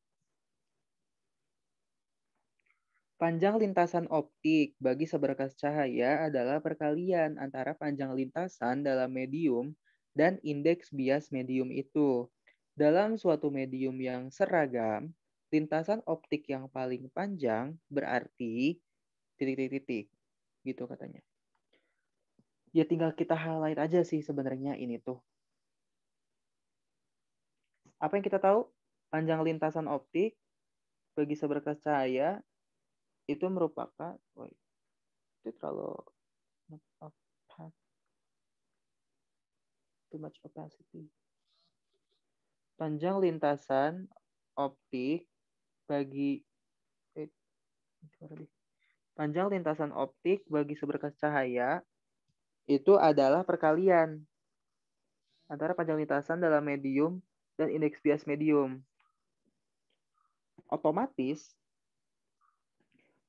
Panjang lintasan optik bagi seberkas cahaya adalah perkalian antara panjang lintasan dalam medium dan indeks bias medium itu. Dalam suatu medium yang seragam, lintasan optik yang paling panjang berarti titik-titik-titik. Gitu katanya. Ya tinggal kita highlight aja sih sebenarnya ini tuh. Apa yang kita tahu? Panjang lintasan optik bagi seberkas cahaya itu merupakan, itu terlalu too much opacity. Panjang lintasan optik bagi panjang lintasan optik bagi seberkas cahaya itu adalah perkalian antara panjang lintasan dalam medium dan indeks bias medium. Otomatis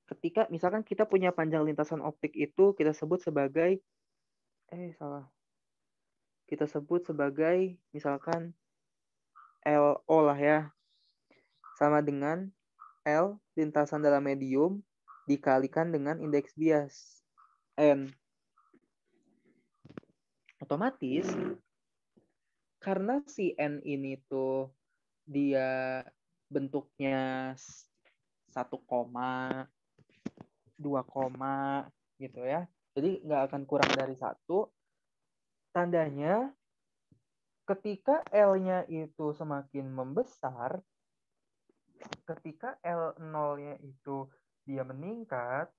ketika misalkan kita punya panjang lintasan optik itu kita sebut sebagai kita sebut sebagai misalkan LO lah ya, sama dengan L lintasan dalam medium dikalikan dengan indeks bias N. Otomatis karena si N ini tuh dia bentuknya 1 koma, 2 koma gitu ya. Jadi nggak akan kurang dari 1. Tandanya ketika L-nya itu semakin membesar, ketika L0-nya itu dia meningkat,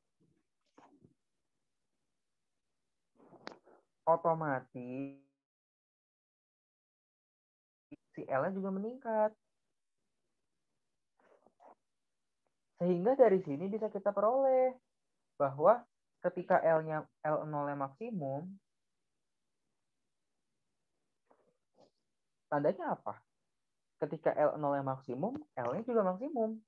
otomatis si L-nya juga meningkat. Sehingga dari sini bisa kita peroleh bahwa ketika L0-nya maksimum, tandanya apa? Ketika L0-nya maksimum, L-nya juga maksimum.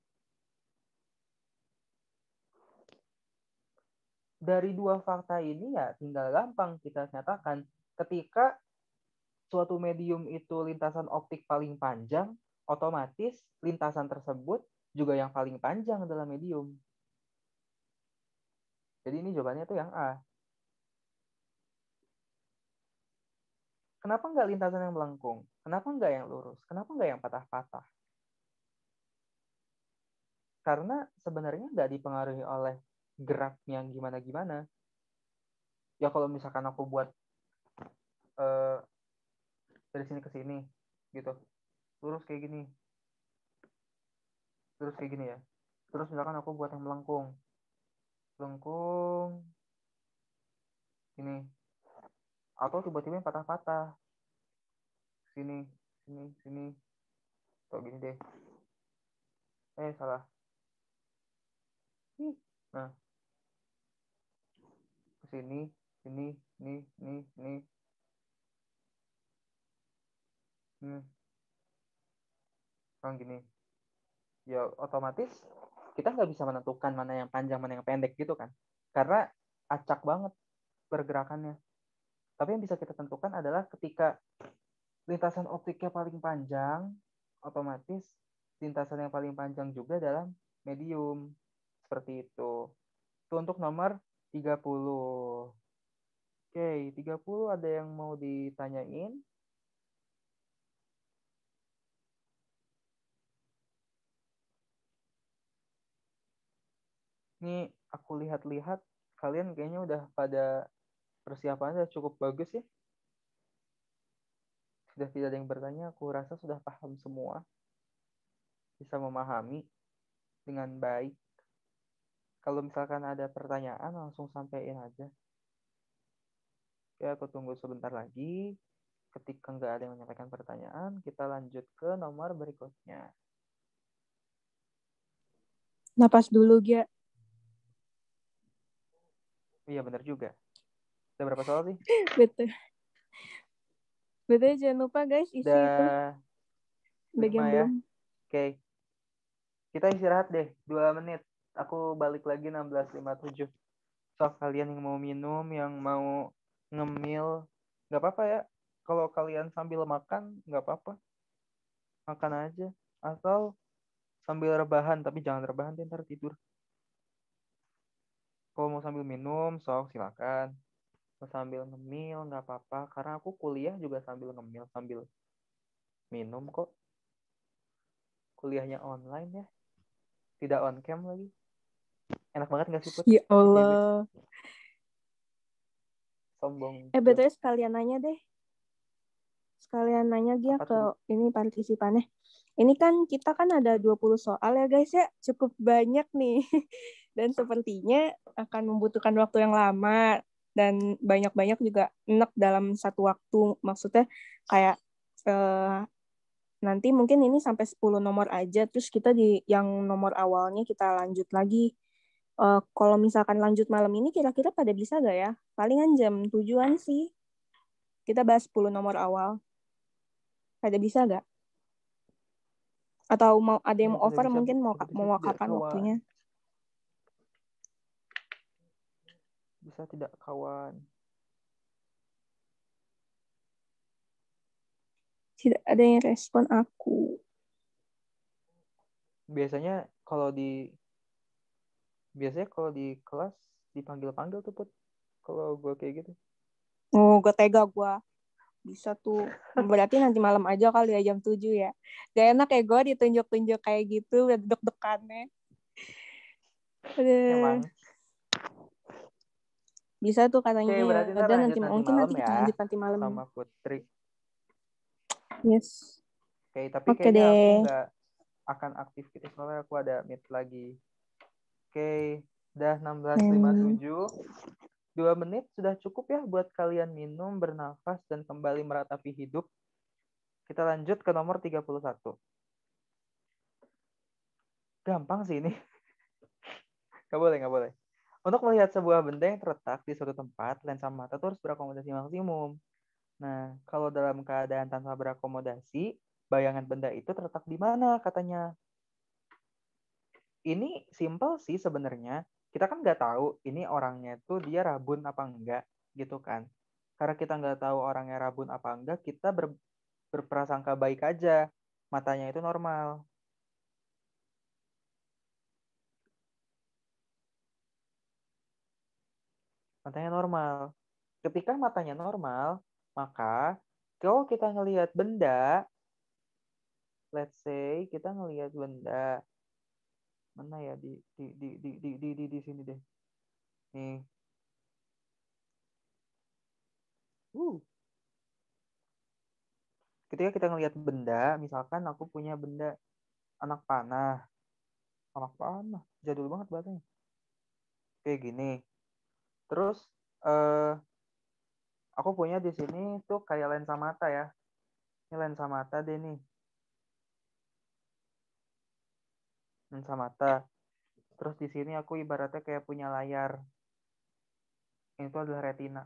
Dari dua fakta ini ya tinggal gampang kita nyatakan. Ketika suatu medium itu lintasan optik paling panjang, otomatis lintasan tersebut juga yang paling panjang dalam medium. Jadi ini jawabannya tuh yang A. Kenapa nggak lintasan yang melengkung? Kenapa nggak yang lurus? Kenapa nggak yang patah-patah? Karena sebenarnya nggak dipengaruhi oleh geraknya gimana-gimana. Ya kalau misalkan aku buat dari sini ke sini, gitu, lurus kayak gini, ya. Terus misalkan aku buat yang melengkung, ini, atau tiba-tiba yang patah-patah, sini, atau gini deh, salah. Nah, ke sini, nih. Gini. Ya otomatis kita nggak bisa menentukan mana yang panjang, mana yang pendek gitu kan. Karena acak banget pergerakannya. Tapi yang bisa kita tentukan adalah ketika lintasan optiknya paling panjang, otomatis lintasan yang paling panjang juga dalam medium. Seperti itu. Itu untuk nomor 30. Oke, 30 ada yang mau ditanyain? Ini aku lihat-lihat, kalian kayaknya udah pada persiapannya cukup bagus ya. Sudah tidak ada yang bertanya, aku rasa sudah paham semua. Bisa memahami dengan baik. Kalau misalkan ada pertanyaan, langsung sampaikan aja. Oke, aku tunggu sebentar lagi. Ketika nggak ada yang menyampaikan pertanyaan, kita lanjut ke nomor berikutnya. Napas dulu, Gia. Iya, benar juga. Ada berapa soal sih? Betul. Betul, jangan lupa guys isi itu. Bagi yang ya. belum. Oke. Kita istirahat deh 2 menit. Aku balik lagi 16.57. So, kalian yang mau minum, yang mau ngemil, nggak apa-apa ya. Kalau kalian sambil makan, nggak apa-apa. Makan aja. Atau sambil rebahan, tapi jangan rebahan ntar tidur. Kalau mau sambil minum, sok silakan. Mau sambil ngemil, nggak apa-apa. Karena aku kuliah juga sambil ngemil, sambil minum kok. Kuliahnya online ya. Tidak on cam lagi. Enak banget gak sih, Put? Ya Allah. Sombong. BTW sekalian nanya deh. Sekalian nanya dia ke tuh? ini partisipannya. Ini kan kita kan ada 20 soal ya guys ya. Cukup banyak nih. Dan sepertinya akan membutuhkan waktu yang lama. Dan banyak-banyak juga enak dalam satu waktu. Maksudnya kayak nanti mungkin ini sampai 10 nomor aja. Terus kita di yang nomor awalnya kita lanjut lagi. Kalau misalkan lanjut malam ini kira-kira pada bisa gak ya? Palingan jam 7-an sih. Kita bahas 10 nomor awal. Pada bisa gak? Atau mau ada yang mau over, mungkin mau kapan waktunya? Bisa tidak, kawan? Tidak ada yang respon aku. Biasanya kalau di kelas dipanggil-panggil tuh, Put. Kalau gue kayak gitu. Oh, gue tega gue. Bisa tuh. Berarti nanti malam aja kali ya jam 7 ya. Gak enak ya gue ditunjuk-tunjuk kayak gitu. Deg-degannya. Emang. Bisa tuh katanya. Oke, berarti Ya udah nanti lanjut mungkin malam nanti kita ya. lanjut nanti malam. Sama Putri. Yes. Tapi kayaknya aku nggak akan aktif gitu. Soalnya aku ada meet lagi. Udah 16.57. 2 menit sudah cukup ya buat kalian minum, bernafas, dan kembali meratapi hidup. Kita lanjut ke nomor 31. Gampang sih ini. Nggak boleh. Untuk melihat sebuah benda yang terletak di suatu tempat, lensa mata itu harus berakomodasi maksimum. Nah, kalau dalam keadaan tanpa berakomodasi, bayangan benda itu terletak di mana katanya? Ini simple sih sebenarnya. Kita kan nggak tahu ini orangnya tuh dia rabun apa enggak gitu kan. Karena kita nggak tahu orangnya rabun apa enggak, kita berprasangka baik aja. Matanya itu normal. Matanya normal. Ketika matanya normal, maka kalau kita ngelihat benda, let's say kita ngelihat benda mana ya di sini deh. Nih. Ketika kita ngelihat benda, misalkan aku punya benda anak panah, jadul banget bahasanya. Kayak gini. Terus aku punya di sini tuh kayak lensa mata ya. Ini lensa mata deh nih. Lensa mata. Terus di sini aku ibaratnya kayak punya layar. Itu adalah retina.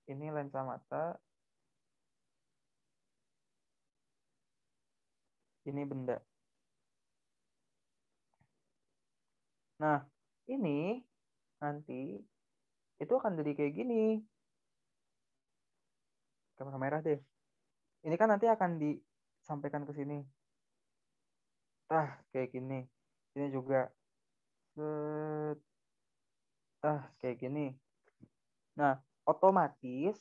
Ini lensa mata. Ini benda. Nah, ini nanti itu akan jadi kayak gini. Kamera merah deh. Ini kan nanti akan disampaikan ke sini. Kayak gini. Ini juga. Kayak gini. Nah, otomatis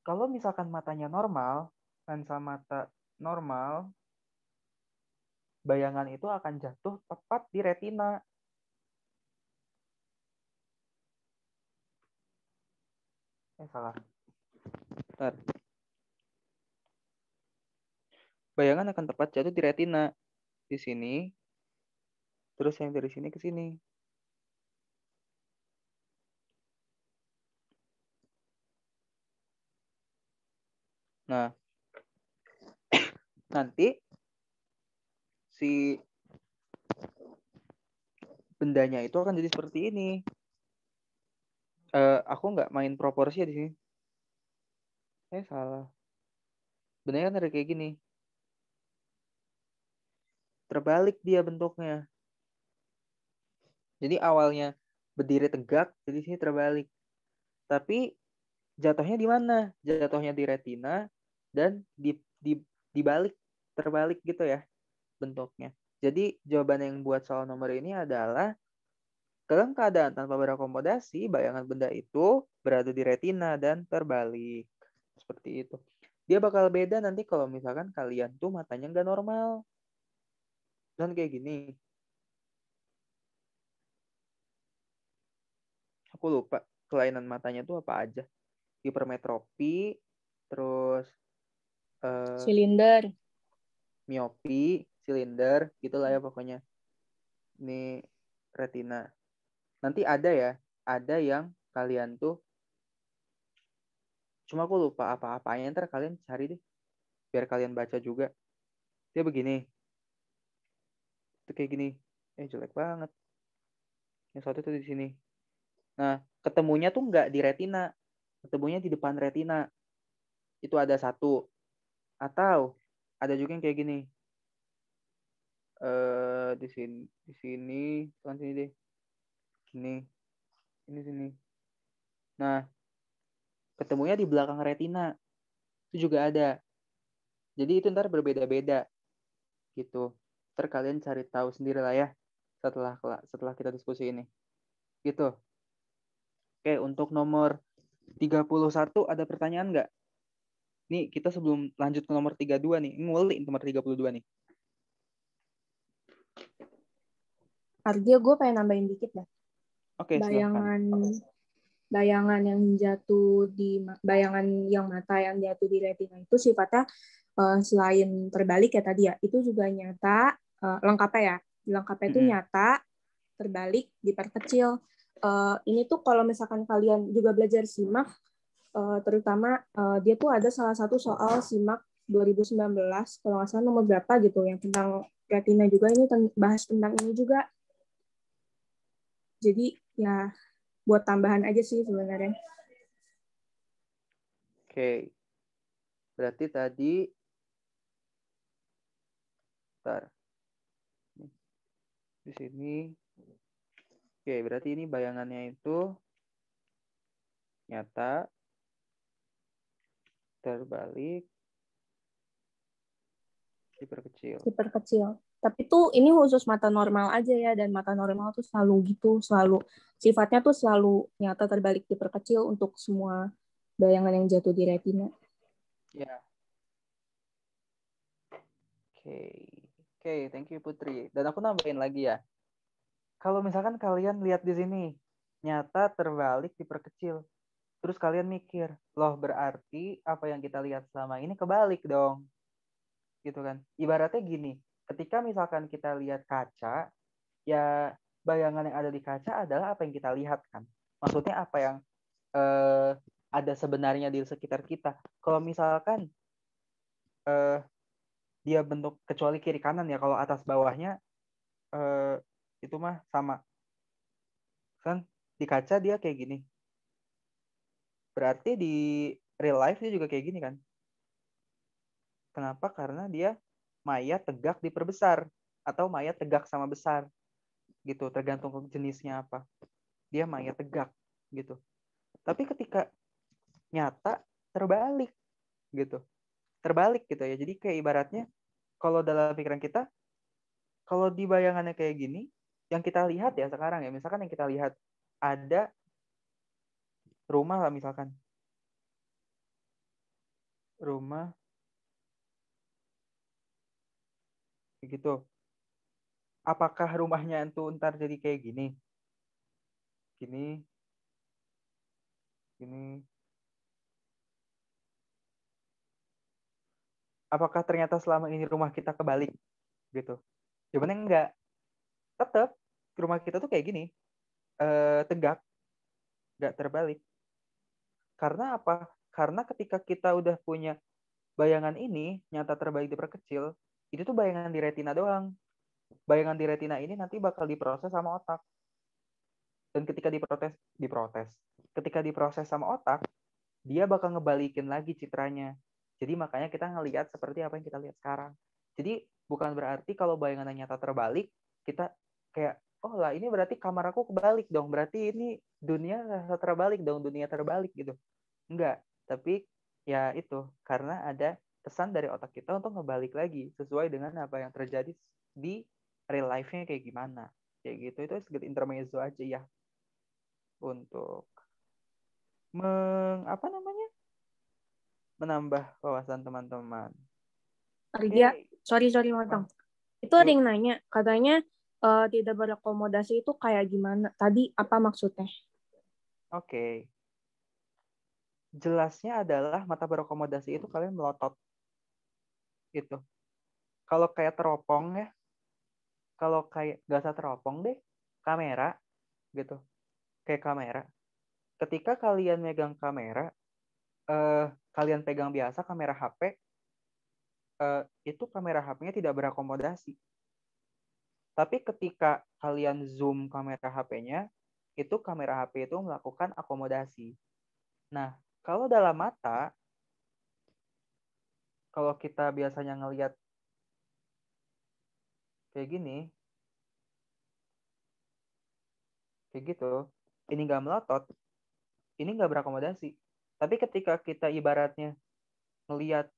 kalau misalkan matanya normal, lensa mata normal, bayangan itu akan jatuh tepat di retina. Salah. Bentar. Bayangan akan tepat jatuh di retina. Di sini. Terus yang dari sini ke sini. Nah, nanti si bendanya itu akan jadi seperti ini. Aku nggak main proporsi ya di sini. Salah. Benernya kan ada kayak gini. Terbalik dia bentuknya. Jadi awalnya berdiri tegak, jadi sini terbalik. Tapi jatuhnya di mana? Jatuhnya di retina dan dibalik, terbalik gitu ya bentuknya. Jadi jawaban yang buat soal nomor ini adalah dalam keadaan tanpa berakomodasi, bayangan benda itu berada di retina dan terbalik. Seperti itu. Dia bakal beda nanti kalau misalkan kalian tuh matanya nggak normal. Dan kayak gini. Aku lupa kelainan matanya tuh apa aja. Hipermetropi, terus Silinder. miopi, silinder, gitulah ya pokoknya. Ini retina. Nanti ada yang kalian tuh, cuma aku lupa apa-apanya, ntar kalian cari deh, biar kalian baca juga. Dia begini, itu kayak gini, jelek banget. Yang satu tuh di sini. Nah, ketemunya tuh nggak di retina, ketemunya di depan retina. Itu ada satu. Atau ada juga yang kayak gini. Di sini, kan sini deh. Ini sini. Nah, ketemunya di belakang retina. Itu juga ada. Jadi itu ntar berbeda-beda gitu. Ntar kalian cari tahu sendiri lah ya setelah kita diskusi ini. Gitu. Oke, untuk nomor 31 ada pertanyaan nggak? Nih, kita sebelum lanjut ke nomor 32 nih. Ngulik nomor 32 nih. Ardia, gue pengen nambahin dikit dah. Oke, silahkan. Bayangan yang jatuh di bayangan yang mata yang jatuh di retina itu sifatnya selain terbalik ya tadi ya, itu juga nyata, lengkapnya ya. Lengkapnya itu nyata, terbalik, diperkecil. Ini tuh kalau misalkan kalian juga belajar SIMAK, terutama dia tuh ada salah satu soal SIMAK 2019, kalau nggak salah nomor berapa gitu, yang tentang retina juga, ini bahas tentang ini juga. Jadi ya buat tambahan aja sih sebenarnya. Oke. Berarti tadi di sini. Oke, berarti ini bayangannya itu nyata, terbalik, Diperkecil. Tapi tuh ini khusus mata normal aja ya, dan mata normal tuh selalu gitu, selalu sifatnya tuh selalu nyata, terbalik, diperkecil untuk semua bayangan yang jatuh di retina. Ya. Oke, thank you Putri. Dan aku nambahin lagi ya. Kalau misalkan kalian lihat di sini, nyata, terbalik, diperkecil. Terus kalian mikir, loh berarti apa yang kita lihat selama ini kebalik dong. Gitu kan. Ibaratnya gini, ketika misalkan kita lihat kaca, ya bayangan yang ada di kaca adalah apa yang kita lihat kan. Maksudnya apa yang ada sebenarnya di sekitar kita. Kalau misalkan dia bentuk, kecuali kiri kanan ya, kalau atas bawahnya itu mah sama. Kan di kaca dia kayak gini. Berarti di real life dia juga kayak gini kan. Kenapa? Karena dia mayat tegak diperbesar atau mayat tegak sama besar gitu, tergantung jenisnya apa. Dia mayat tegak gitu. Tapi ketika nyata terbalik gitu. Terbalik gitu ya. Jadi kayak ibaratnya kalau dalam pikiran kita, kalau di bayangannya kayak gini, yang kita lihat ya sekarang ya, misalkan yang kita lihat ada rumah lah misalkan. Rumah gitu. Apakah rumahnya itu ntar jadi kayak gini? Gini, gini. Apakah ternyata selama ini rumah kita kebalik? Gitu. Jawabannya enggak. Tetap rumah kita tuh kayak gini. Tegak. Enggak terbalik. Karena apa? Karena ketika kita udah punya bayangan ini, nyata terbalik diperkecil, itu tuh bayangan di retina doang. Bayangan di retina ini nanti bakal diproses sama otak. Dan ketika diproses, ketika diproses sama otak, dia bakal ngebalikin lagi citranya. Jadi makanya kita ngelihat seperti apa yang kita lihat sekarang. Jadi bukan berarti kalau bayangan yang nyata terbalik, kita kayak, oh lah ini berarti kamar aku kebalik dong. Berarti ini dunia terbalik dong, dunia terbalik gitu. Enggak. Tapi ya itu, karena ada pesan dari otak kita untuk ngebalik lagi sesuai dengan apa yang terjadi di real life-nya kayak gimana. Kayak gitu. Itu sedikit intermezzo aja ya. Untuk apa namanya? Menambah wawasan teman-teman. Ardia, Oke. sorry Ah, motong. Itu ada yuk. yang nanya, katanya tidak berakomodasi itu kayak gimana? Tadi apa maksudnya? Oke. Jelasnya adalah mata berakomodasi itu kalian melotot. Gitu. Kalau kayak teropong ya, kalau kayak nggak usah teropong deh, kamera gitu. Kayak kamera. Ketika kalian megang kamera, kalian pegang biasa kamera HP, itu kamera HP-nya tidak berakomodasi. Tapi ketika kalian zoom kamera HP-nya, itu kamera HP itu melakukan akomodasi. Nah, kalau dalam mata, kalau kita biasanya ngelihat kayak gini, kayak gitu, ini nggak melotot, ini nggak berakomodasi. Tapi ketika kita ibaratnya ngelihat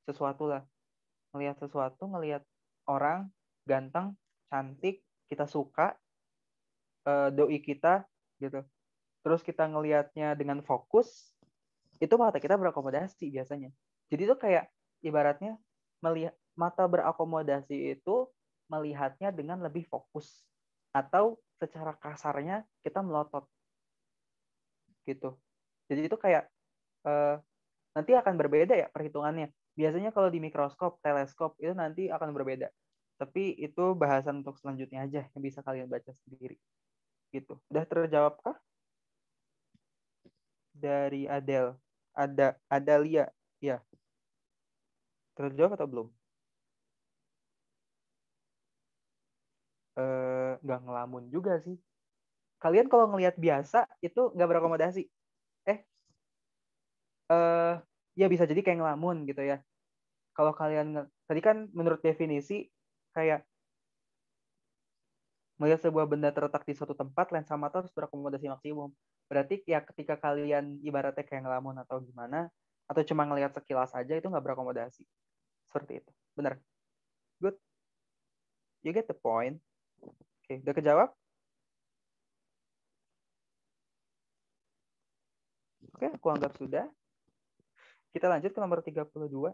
sesuatu lah, ngelihat orang ganteng, cantik, kita suka, doi kita gitu. Terus kita ngelihatnya dengan fokus, itu mata kita berakomodasi biasanya. Jadi itu kayak ibaratnya melihat mata berakomodasi itu melihatnya dengan lebih fokus atau secara kasarnya kita melotot gitu. Jadi itu kayak nanti akan berbeda ya perhitungannya. Biasanya kalau di mikroskop, teleskop itu nanti akan berbeda. Tapi itu bahasan untuk selanjutnya aja yang bisa kalian baca sendiri. Gitu. Udah terjawabkah dari Adel? Adalia. Ya, terjawab atau belum? Nggak ngelamun juga sih. Kalian kalau ngelihat biasa itu nggak berakomodasi. Eh, eh, ya bisa jadi kayak ngelamun gitu ya. Kalau kalian tadi kan menurut definisi kayak melihat sebuah benda terletak di suatu tempat, lensa mata harus berakomodasi maksimum. Berarti ya ketika kalian ibaratnya kayak ngelamun atau gimana, atau cuma ngelihat sekilas aja itu nggak berakomodasi. Seperti itu. Benar. Good. You get the point. Oke, udah kejawab? Oke, aku anggap sudah. Kita lanjut ke nomor 32.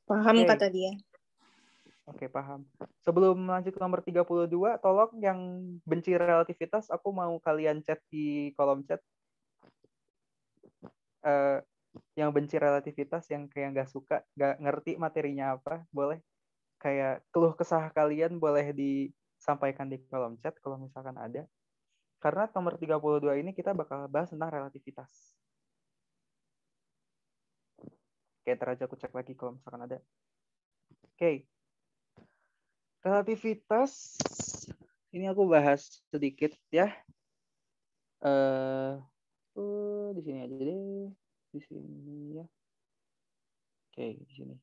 Paham Oke, kata dia. oke, paham. Sebelum lanjut ke nomor 32, tolong yang benci relativitas, aku mau kalian chat di kolom chat. Uh, yang benci relativitas, yang kayak nggak suka, nggak ngerti materinya apa, boleh kayak keluh kesah kalian boleh disampaikan di kolom chat kalau misalkan ada. Karena nomor 32 ini kita bakal bahas tentang relativitas. Oke, ntar aja aku cek lagi kalau misalkan ada. Oke. Relativitas ini aku bahas sedikit ya. Di sini aja deh. Di sini ya. Oke, di sini.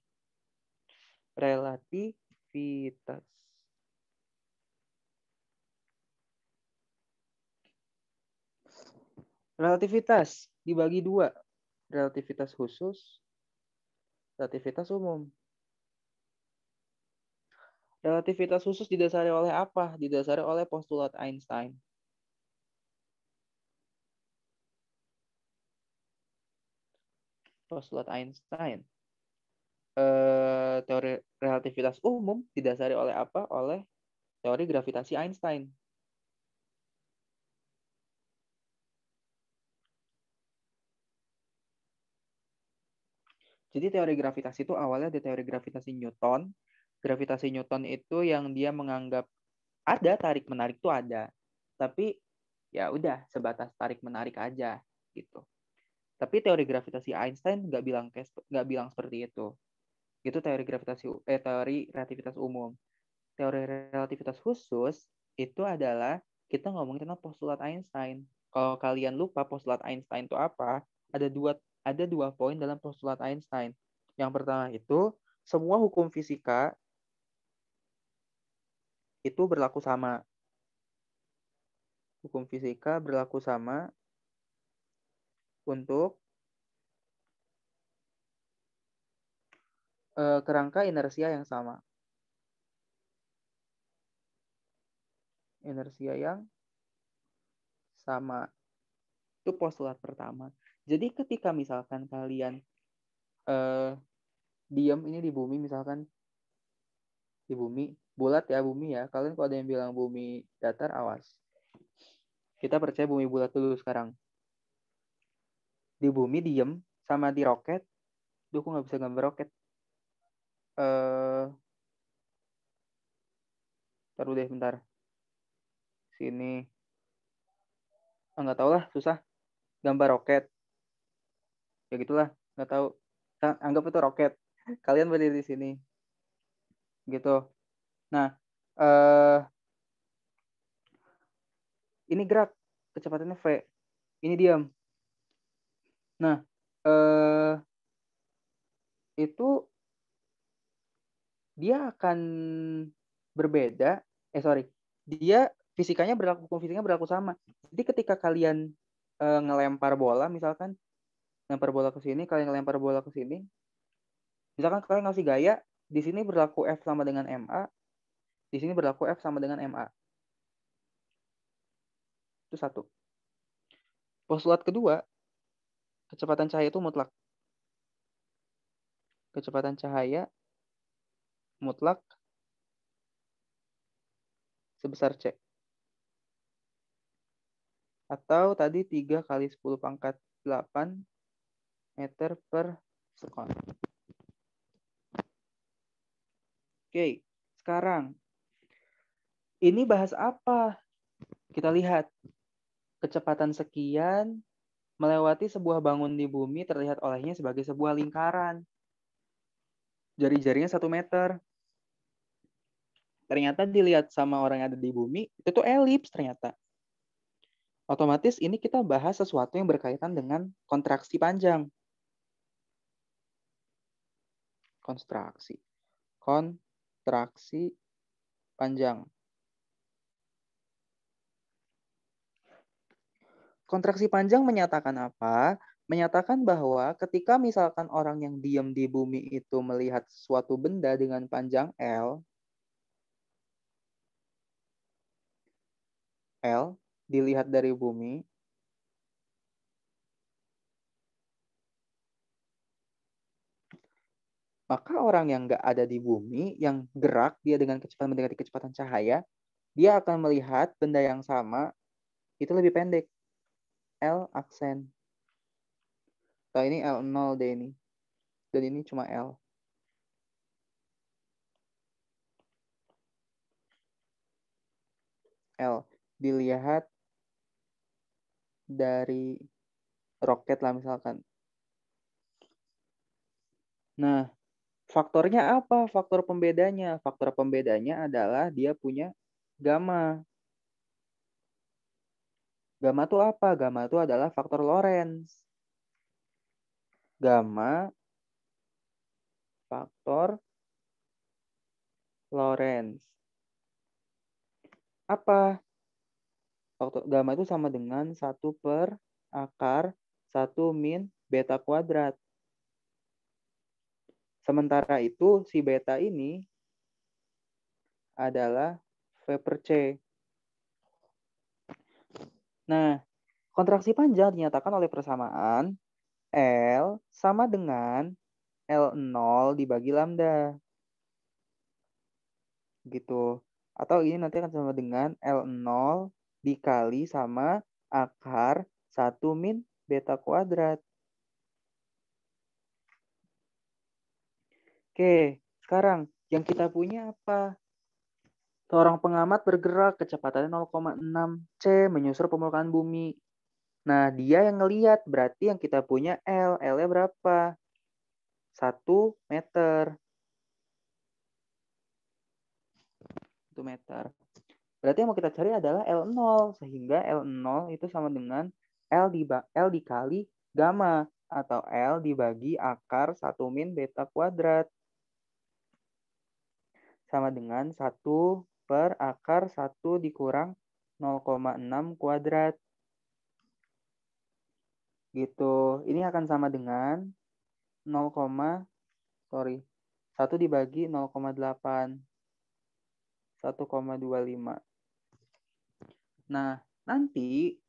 Relativitas. Relativitas dibagi dua. Relativitas khusus, relativitas umum. Relativitas khusus didasari oleh apa? Didasari oleh postulat Einstein. Postulat Einstein. Teori relativitas umum didasari oleh apa? Oleh teori gravitasi Einstein. Jadi teori gravitasi itu awalnya ada teori gravitasi Newton. Gravitasi Newton itu yang dia menganggap ada tarik menarik itu ada, tapi ya udah sebatas tarik menarik aja gitu. Tapi teori gravitasi Einstein nggak bilang seperti itu. Itu teori teori relativitas umum. Teori relativitas khusus itu adalah kita ngomongin tentang postulat Einstein. Kalau kalian lupa postulat Einstein itu apa, ada dua poin dalam postulat Einstein. Yang pertama itu, semua hukum fisika itu berlaku sama. Hukum fisika berlaku sama untuk kerangka inersia yang sama. Inersia yang sama. Itu postulat pertama. Jadi ketika misalkan kalian diam ini di bumi, misalkan di bumi, bulat ya bumi ya. Kalian kalau ada yang bilang bumi datar, awas. Kita percaya bumi bulat dulu sekarang. Di bumi diem, sama di roket, aku nggak bisa gambar roket. Taruh deh bentar. Sini. Nggak tahu lah, susah. Gambar roket. Ya gitulah, nggak tahu. Anggap itu roket. Kalian berdiri di sini. Gitu. Nah, ini gerak. Kecepatannya V. Ini diam. Nah, itu dia akan berbeda. Dia hukum fisikanya berlaku sama. Jadi ketika kalian ngelempar bola, misalkan lempar bola ke sini, kalian ngelempar bola ke sini, misalkan kalian ngasih gaya, di sini berlaku F sama dengan MA, di sini berlaku F sama dengan MA. Itu satu. Postulat kedua, kecepatan cahaya itu mutlak. Kecepatan cahaya mutlak sebesar C. Atau tadi 3 kali 10 pangkat 8 meter per sekon. Oke, sekarang ini bahas apa? Kita lihat. Kecepatan sekian melewati sebuah bangun di bumi terlihat olehnya sebagai sebuah lingkaran. Jari-jarinya 1 meter. Ternyata dilihat sama orang yang ada di bumi, itu tuh elips ternyata. Otomatis ini kita bahas sesuatu yang berkaitan dengan kontraksi panjang. Kontraksi panjang. Kontraksi panjang menyatakan apa? Menyatakan bahwa ketika misalkan orang yang diam di bumi itu melihat suatu benda dengan panjang L dilihat dari bumi, maka orang yang nggak ada di bumi, yang gerak, dia dengan kecepatan mendekati kecepatan cahaya, dia akan melihat benda yang sama, itu lebih pendek. L aksen. Nah, ini L0 deh ini. Dan ini cuma L. L. Dilihat dari roket lah misalkan. Nah, faktornya apa? Faktor pembedanya. Faktor pembedanya adalah dia punya gamma. Gamma itu apa? Gamma itu adalah faktor Lorentz. Gamma faktor Lorentz. Apa? Faktor gamma itu sama dengan 1 per akar 1 min beta kuadrat. Sementara itu si beta ini adalah V per C. Nah, kontraksi panjang dinyatakan oleh persamaan L sama dengan L0 dibagi lambda. Gitu. Atau ini nanti akan sama dengan L0 dikali sama akar 1 min beta kuadrat. Oke, sekarang yang kita punya apa? Seorang pengamat bergerak kecepatannya 0,6 C menyusur permukaan bumi. Nah, dia yang ngelihat, berarti yang kita punya L. L-nya berapa? 1 meter. 1 meter. Berarti yang mau kita cari adalah L0. Sehingga L0 itu sama dengan L dikali gamma. Atau L dibagi akar 1 min beta kuadrat. Sama dengan 1 per akar 1 dikurang 0,6 kuadrat. Gitu. Ini akan sama dengan 1 dibagi 0,8. 1,25. Nah, nanti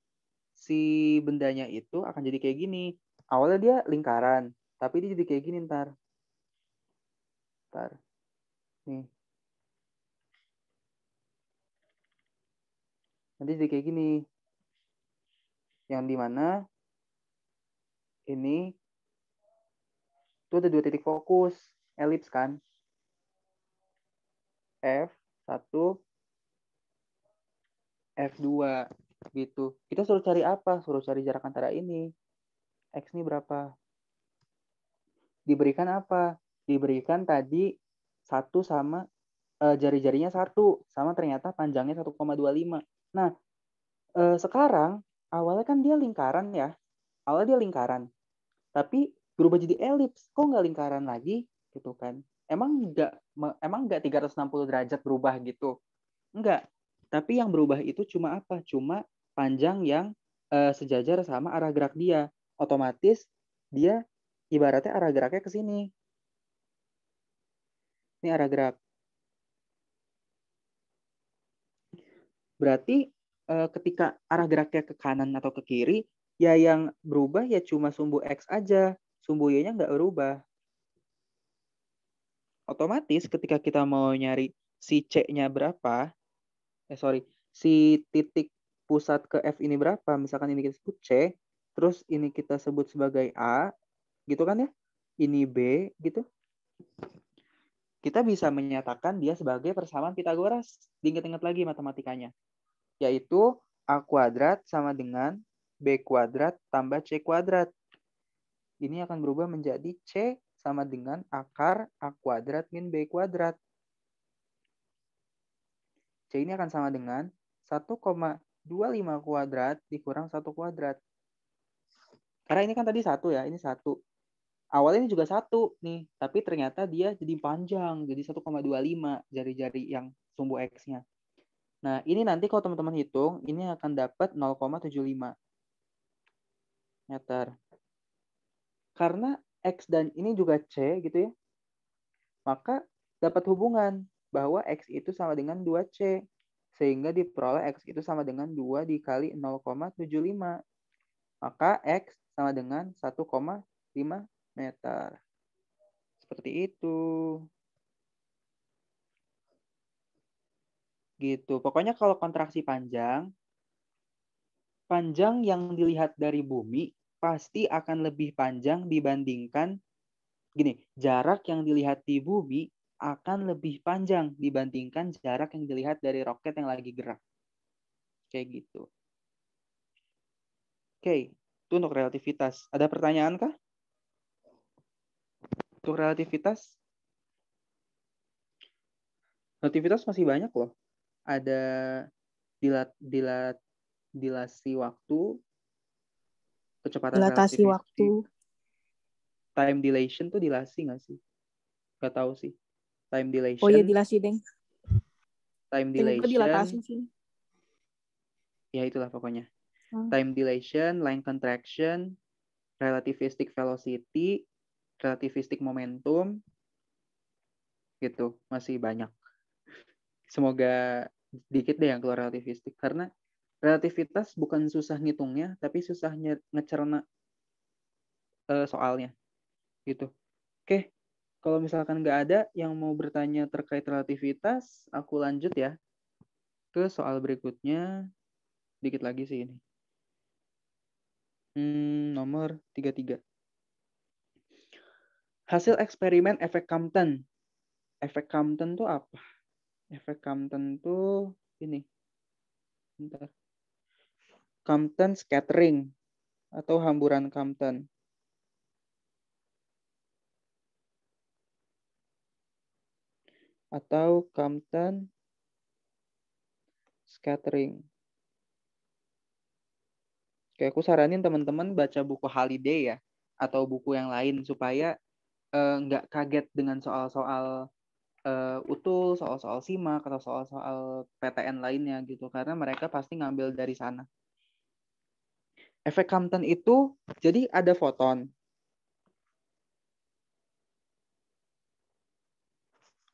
si bendanya itu akan jadi kayak gini. Awalnya dia lingkaran, tapi dia jadi kayak gini ntar. Nih. Nanti jadi kayak gini. Yang dimana ini itu ada 2 titik fokus. Elips kan. F1, F2 gitu. Kita suruh cari apa? Suruh cari jarak antara ini. X ini berapa? Diberikan apa? Diberikan tadi 1 sama jari-jarinya 1 sama ternyata panjangnya 1,25. Nah, sekarang awalnya kan dia lingkaran ya. Awalnya dia lingkaran. Tapi berubah jadi elips. Kok nggak lingkaran lagi? Gitu kan. Emang nggak 360 derajat berubah gitu? Enggak. Tapi yang berubah itu cuma apa? Cuma panjang yang sejajar sama arah gerak dia. Otomatis dia ibaratnya arah geraknya ke sini. Ini arah gerak. Berarti ketika arah geraknya ke kanan atau ke kiri, ya yang berubah ya cuma sumbu X aja. Sumbu Y-nya nggak berubah. Otomatis ketika kita mau nyari si C-nya berapa, si titik pusat ke F ini berapa, misalkan ini kita sebut C, terus ini kita sebut sebagai A, gitu kan ya, ini B, gitu. Kita bisa menyatakan dia sebagai persamaan Pitagoras. Diingat-ingat lagi matematikanya. Yaitu A kuadrat sama dengan B kuadrat tambah C kuadrat. Ini akan berubah menjadi C sama dengan akar A kuadrat min B kuadrat. C ini akan sama dengan 1,25 kuadrat dikurang 1 kuadrat. Karena ini kan tadi 1 ya, ini 1. Awalnya ini juga 1 nih, tapi ternyata dia jadi panjang, jadi 1,25 jari-jari yang sumbu X-nya. Nah, ini nanti kalau teman-teman hitung, ini akan dapat 0,75 meter. Karena X dan ini juga C gitu ya, maka dapat hubungan bahwa X itu sama dengan 2C. Sehingga diperoleh X itu sama dengan 2 dikali 0,75. Maka X sama dengan 1,5 meter. Seperti itu. Gitu. Pokoknya kalau kontraksi panjang yang dilihat dari bumi pasti akan lebih panjang dibandingkan jarak yang dilihat di bumi akan lebih panjang dibandingkan jarak yang dilihat dari roket yang lagi gerak. Kayak gitu. Oke, itu untuk relativitas. Ada pertanyaan kah? Untuk relativitas? Relativitas masih banyak loh. Ada dilasi waktu, kecepatan Dilatasi waktu. relativistik, time dilation tuh dilasi nggak sih? Gak tahu sih. Time dilation. Oh iya, dilasi, Deng. Time Juga dilatasi dilation. sih. Ya itulah pokoknya. Time dilation, line contraction, relativistic velocity, relativistic momentum, gitu. Masih banyak. Semoga dikit deh yang keluar relativistik. Karena relativitas bukan susah ngitungnya, tapi susah ngecerna soalnya. Gitu. Oke, kalau misalkan nggak ada yang mau bertanya terkait relativitas, aku lanjut ya ke soal berikutnya. Dikit lagi sih ini. Nomor 33. Hasil eksperimen efek Compton. Efek Compton tuh apa? Efek Compton tuh ini. Bentar. Compton scattering atau hamburan Compton. Atau Compton scattering. Kayak aku saranin teman-teman baca buku Holiday ya, atau buku yang lain supaya nggak kaget dengan soal-soal utul, soal-soal SIMAK, atau soal-soal PTN lainnya gitu. Karena mereka pasti ngambil dari sana. Efek Compton itu, jadi ada foton.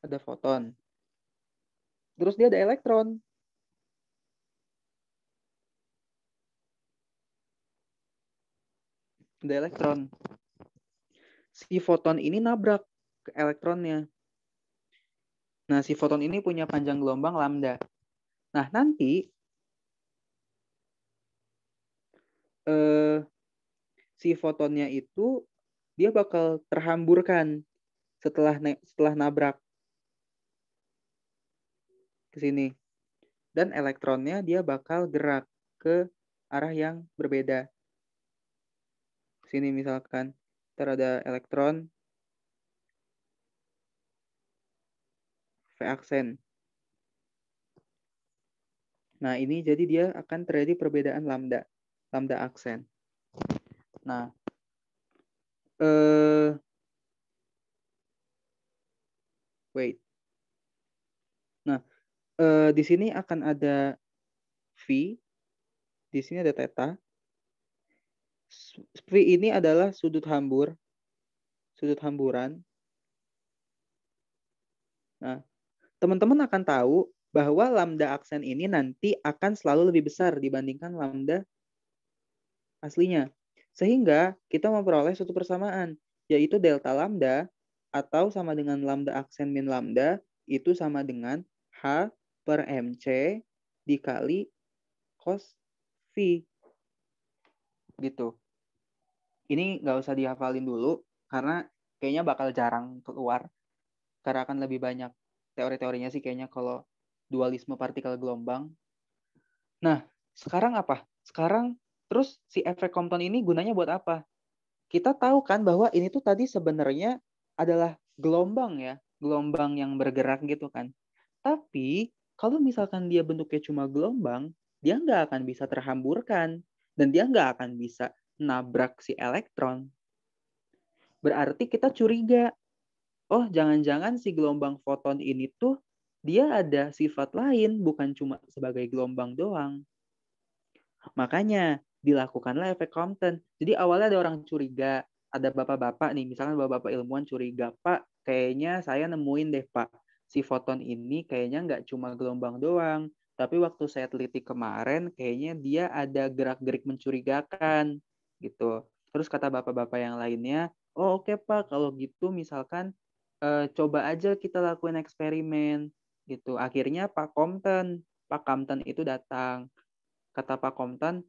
Ada foton. Terus dia ada elektron. Ada elektron. Si foton ini nabrak ke elektronnya. Nah, si foton ini punya panjang gelombang lambda. Nah, nanti si fotonnya itu dia bakal terhamburkan setelah nabrak ke sini. Dan elektronnya dia bakal gerak ke arah yang berbeda. Sini misalkan, ada elektron V aksen. Nah, ini jadi dia akan terjadi perbedaan lambda aksen. Nah, wait. Nah, di sini akan ada V, di sini ada theta. V ini adalah sudut hamburan. Nah, teman-teman akan tahu bahwa lambda aksen ini nanti akan selalu lebih besar dibandingkan lambda aslinya. Sehingga kita memperoleh suatu persamaan, yaitu delta lambda atau sama dengan lambda aksen min lambda itu sama dengan H per MC dikali cos V. Gitu. Ini nggak usah dihafalin dulu, karena kayaknya bakal jarang keluar. Karena akan lebih banyak teori-teorinya sih kayaknya kalau dualisme partikel gelombang. Nah, sekarang apa? Sekarang terus si efek Compton ini gunanya buat apa? Kita tahu kan bahwa ini tuh tadi sebenarnya adalah gelombang ya, gelombang yang bergerak gitu kan. Tapi kalau misalkan dia bentuknya cuma gelombang, dia nggak akan bisa terhamburkan dan dia nggak akan bisa nabrak si elektron. Berarti kita curiga, oh jangan-jangan si gelombang foton ini tuh dia ada sifat lain, bukan cuma sebagai gelombang doang. Makanya dilakukanlah efek Compton. Jadi awalnya ada orang curiga, ada bapak-bapak nih, misalkan bapak-bapak ilmuwan curiga, Pak, kayaknya saya nemuin deh Pak, si foton ini kayaknya nggak cuma gelombang doang, tapi waktu saya teliti kemarin, kayaknya dia ada gerak-gerik mencurigakan, gitu. Terus kata bapak-bapak yang lainnya, oh oke Pak, kalau gitu misalkan coba aja kita lakuin eksperimen, gitu. Akhirnya Pak Compton itu datang. Kata Pak Compton,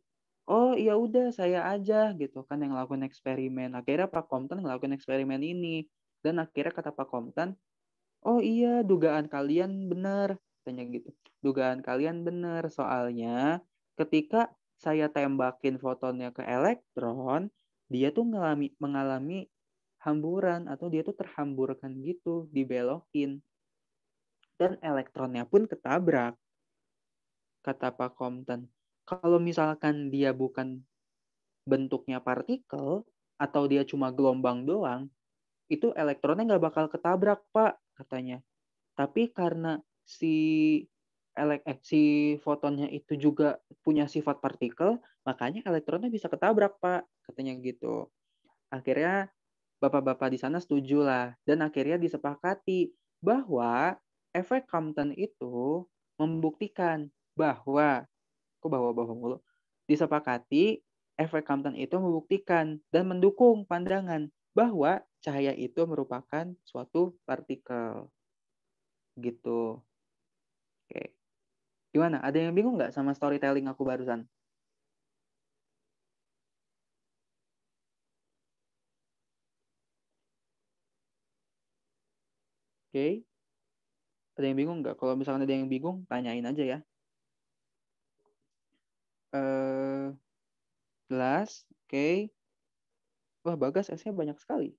oh iya udah saya aja gitu kan yang ngelakuin eksperimen. Akhirnya Pak Compton ngelakuin eksperimen ini. Dan akhirnya kata Pak Compton, oh iya dugaan kalian benar. Tanya gitu. Dugaan kalian benar. Soalnya ketika saya tembakin fotonnya ke elektron, dia tuh mengalami hamburan atau dia tuh terhamburkan gitu, dibelokin. Dan elektronnya pun ketabrak. Kata Pak Compton, kalau misalkan dia bukan bentuknya partikel atau dia cuma gelombang doang, itu elektronnya nggak bakal ketabrak, Pak, katanya. Tapi karena si fotonnya itu juga punya sifat partikel, makanya elektronnya bisa ketabrak, Pak, katanya gitu. Akhirnya bapak-bapak di sana setuju lah, dan akhirnya disepakati bahwa efek Compton itu membuktikan bahwa mulu. Disepakati, efek Compton itu membuktikan dan mendukung pandangan bahwa cahaya itu merupakan suatu partikel. Gitu. Oke. Gimana? Ada yang bingung nggak sama storytelling aku barusan? Oke. Ada yang bingung nggak? Kalau misalnya ada yang bingung, tanyain aja ya. Jelas. Oke. Wah, Bagas S-nya banyak sekali.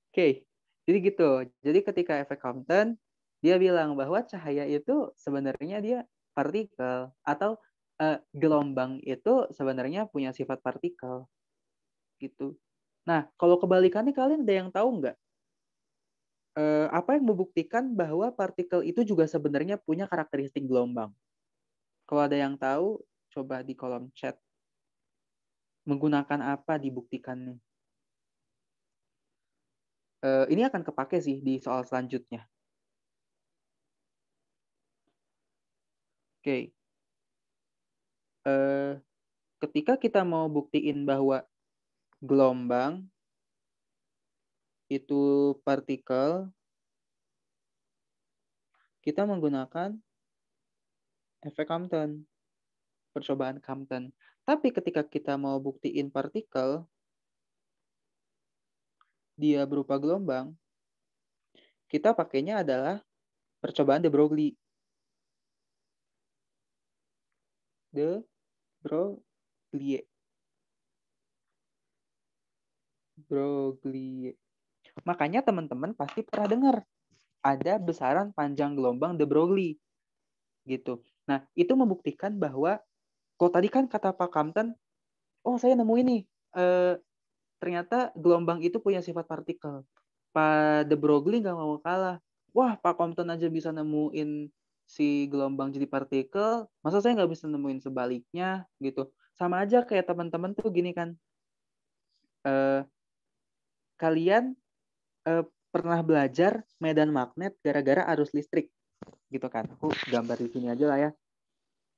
Oke. Jadi gitu. Jadi ketika efek Compton, Dia bilang bahwa cahaya itu sebenarnya dia partikel, atau gelombang itu sebenarnya punya sifat partikel gitu. Nah, kalau kebalikannya kalian ada yang tahu nggak? Apa yang membuktikan bahwa partikel itu juga sebenarnya punya karakteristik gelombang? Kalau ada yang tahu, coba di kolom chat. Menggunakan apa dibuktikannya? Ini akan kepake sih di soal selanjutnya. Oke. Ketika kita mau buktiin bahwa gelombang itu partikel, kita menggunakan efek Compton, percobaan Compton. Tapi ketika kita mau buktiin partikel, dia berupa gelombang, kita pakainya adalah percobaan de Broglie. De Broglie. Makanya teman-teman pasti pernah dengar ada besaran panjang gelombang de Broglie gitu. Nah, itu membuktikan bahwa kalau tadi kan kata Pak Compton, oh saya nemu ini, ternyata gelombang itu punya sifat partikel. Pak de Broglie nggak mau kalah. Wah, Pak Compton aja bisa nemuin si gelombang jadi partikel, masa saya nggak bisa nemuin sebaliknya gitu. Sama aja kayak teman-teman tuh gini kan, kalian pernah belajar medan magnet gara-gara arus listrik gitu kan. Aku gambar di sini aja lah ya.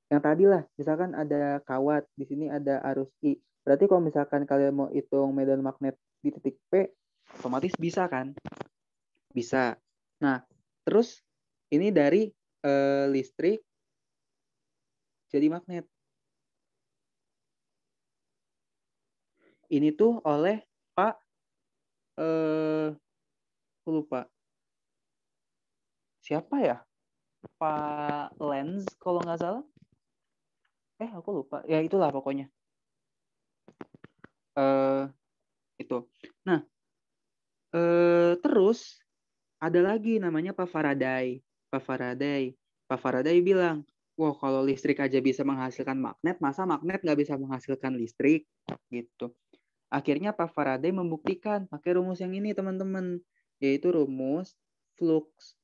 Yang tadi lah, misalkan ada kawat, di sini ada arus I. Berarti kalau misalkan kalian mau hitung medan magnet di titik P, otomatis bisa kan? Bisa. Nah, terus ini dari listrik jadi magnet. Ini tuh oleh Pak, aku lupa. Siapa ya? Pak Lenz kalau nggak salah. Aku lupa. Ya itulah pokoknya. Itu. Nah, terus ada lagi namanya Pak Faraday. Pak Faraday bilang, wah kalau listrik aja bisa menghasilkan magnet, masa magnet nggak bisa menghasilkan listrik? Gitu. Akhirnya Pak Faraday membuktikan pakai rumus yang ini teman-teman, yaitu rumus flux.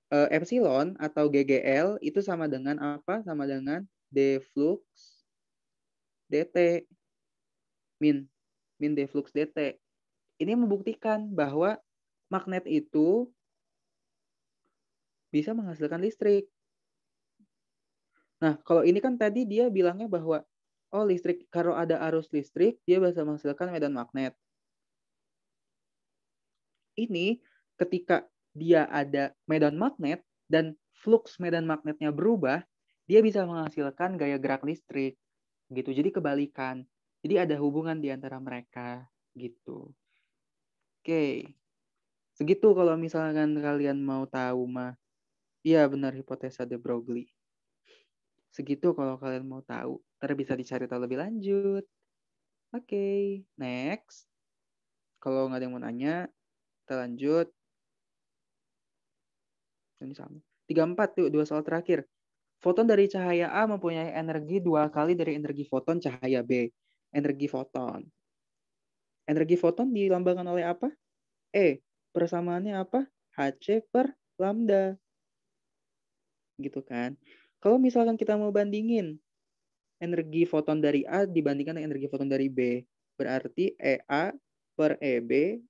Epsilon atau GGL itu sama dengan apa? Sama dengan D flux dt min D flux dt. Ini membuktikan bahwa magnet itu bisa menghasilkan listrik. Nah, kalau ini kan tadi dia bilangnya bahwa listrik, kalau ada arus listrik dia bisa menghasilkan medan magnet. Ini ketika dia ada medan magnet dan flux medan magnetnya berubah, dia bisa menghasilkan gaya gerak listrik. Gitu. Jadi kebalikan. Jadi ada hubungan di antara mereka gitu. Oke. Segitu kalau misalkan kalian mau tahu mah. Iya benar, hipotesa de Broglie. Segitu kalau kalian mau tahu. Ntar bisa dicari tahu lebih lanjut. Oke, next. Kalau nggak ada yang mau nanya, kita lanjut. Ini sama. 34 tuh, 2 soal terakhir. Foton dari cahaya A mempunyai energi 2 kali dari energi foton cahaya B. Energi foton. Energi foton dilambangkan oleh apa? Persamaannya apa? Hc per lambda. Gitu kan. Kalau misalkan kita mau bandingin energi foton dari A dibandingkan dengan energi foton dari B, berarti EA per EB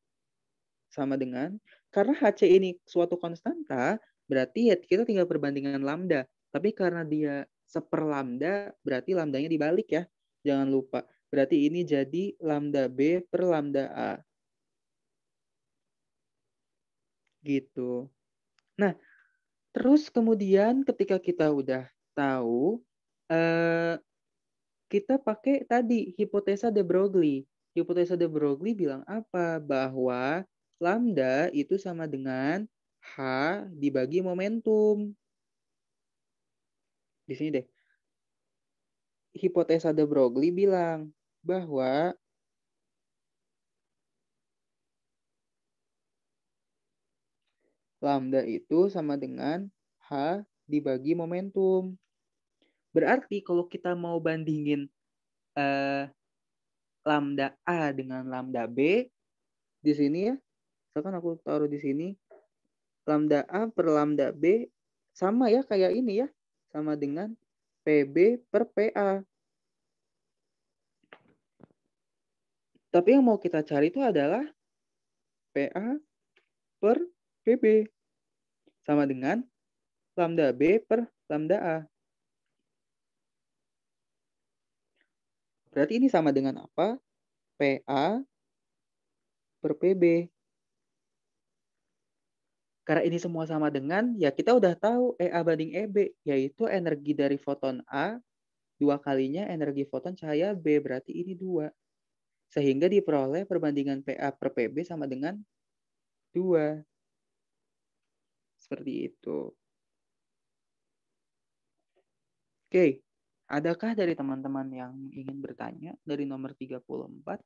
sama dengan, karena Hc ini suatu konstanta, berarti ya kita tinggal perbandingan lambda. Tapi karena dia seper lambda, berarti lambdanya dibalik ya. Jangan lupa. Berarti ini jadi lambda B per lambda A. Gitu. Nah, terus kemudian ketika kita udah tahu, kita pakai tadi hipotesa de Broglie. Hipotesa de Broglie bilang apa? Bahwa lambda itu sama dengan H dibagi momentum. Di sini deh. Hipotesa de Broglie bilang bahwa Lambda itu sama dengan H dibagi momentum. Berarti kalau kita mau bandingin lambda A dengan lambda B, di sini ya, misalkan aku taruh di sini, lambda A per lambda B sama ya kayak ini ya, sama dengan PB per PA. Tapi yang mau kita cari itu adalah PA per PB. Sama dengan lambda B per lambda A. Berarti ini sama dengan apa? PA per PB. Karena ini semua sama dengan, ya kita udah tahu EA banding EB, yaitu energi dari foton A, 2 kalinya energi foton cahaya B, berarti ini 2. Sehingga diperoleh perbandingan PA per PB sama dengan 2. Seperti itu. Oke, adakah dari teman-teman yang ingin bertanya dari nomor 34?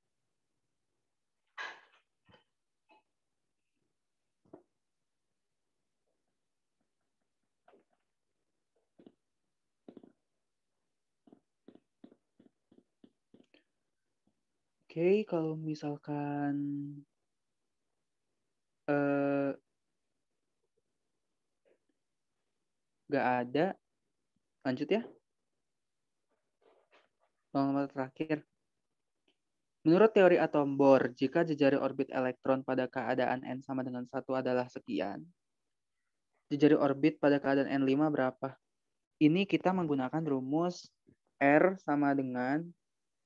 Oke, kalau misalkan nggak ada, lanjut ya. Nomor terakhir. Menurut teori atom Bohr, jika jejari orbit elektron pada keadaan N sama dengan 1 adalah sekian, jejari orbit pada keadaan N5 berapa? Ini kita menggunakan rumus R sama dengan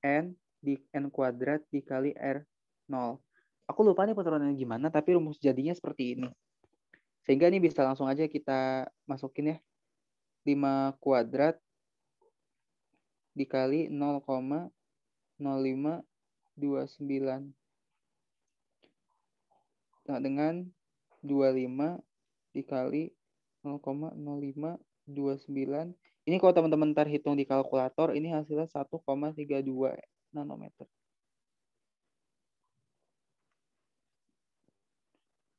N di N kuadrat dikali R0. Aku lupa nih perturunannya gimana, tapi rumus jadinya seperti ini. Sehingga ini bisa langsung aja kita masukin ya. 5 kuadrat dikali 0,0529. Nah, dengan 25 dikali 0,0529. Ini kalau teman-teman ntar hitung di kalkulator, ini hasilnya 1,32 nanometer.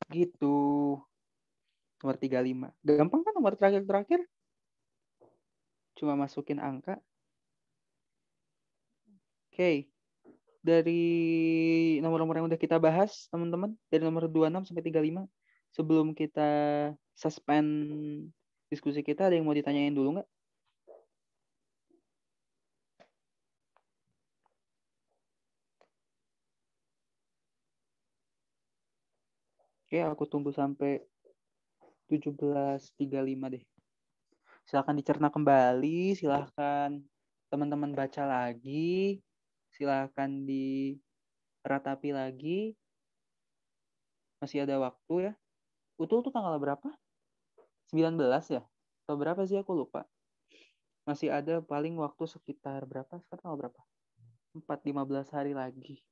Gitu. Nomor 35. Gampang kan nomor terakhir-terakhir? Cuma masukin angka. Oke. Dari nomor-nomor yang udah kita bahas, teman-teman, dari nomor 26 sampai 35, sebelum kita suspend diskusi kita, ada yang mau ditanyain dulu nggak? Oke, aku tunggu sampai 17.35 deh. Silahkan dicerna kembali, silahkan teman-teman baca lagi, silahkan diratapi lagi. Masih ada waktu ya. Utul tuh tanggal berapa? 19 ya? Atau berapa sih, aku lupa. Masih ada paling waktu sekitar berapa? Sekarang tanggal berapa? 4-15 hari lagi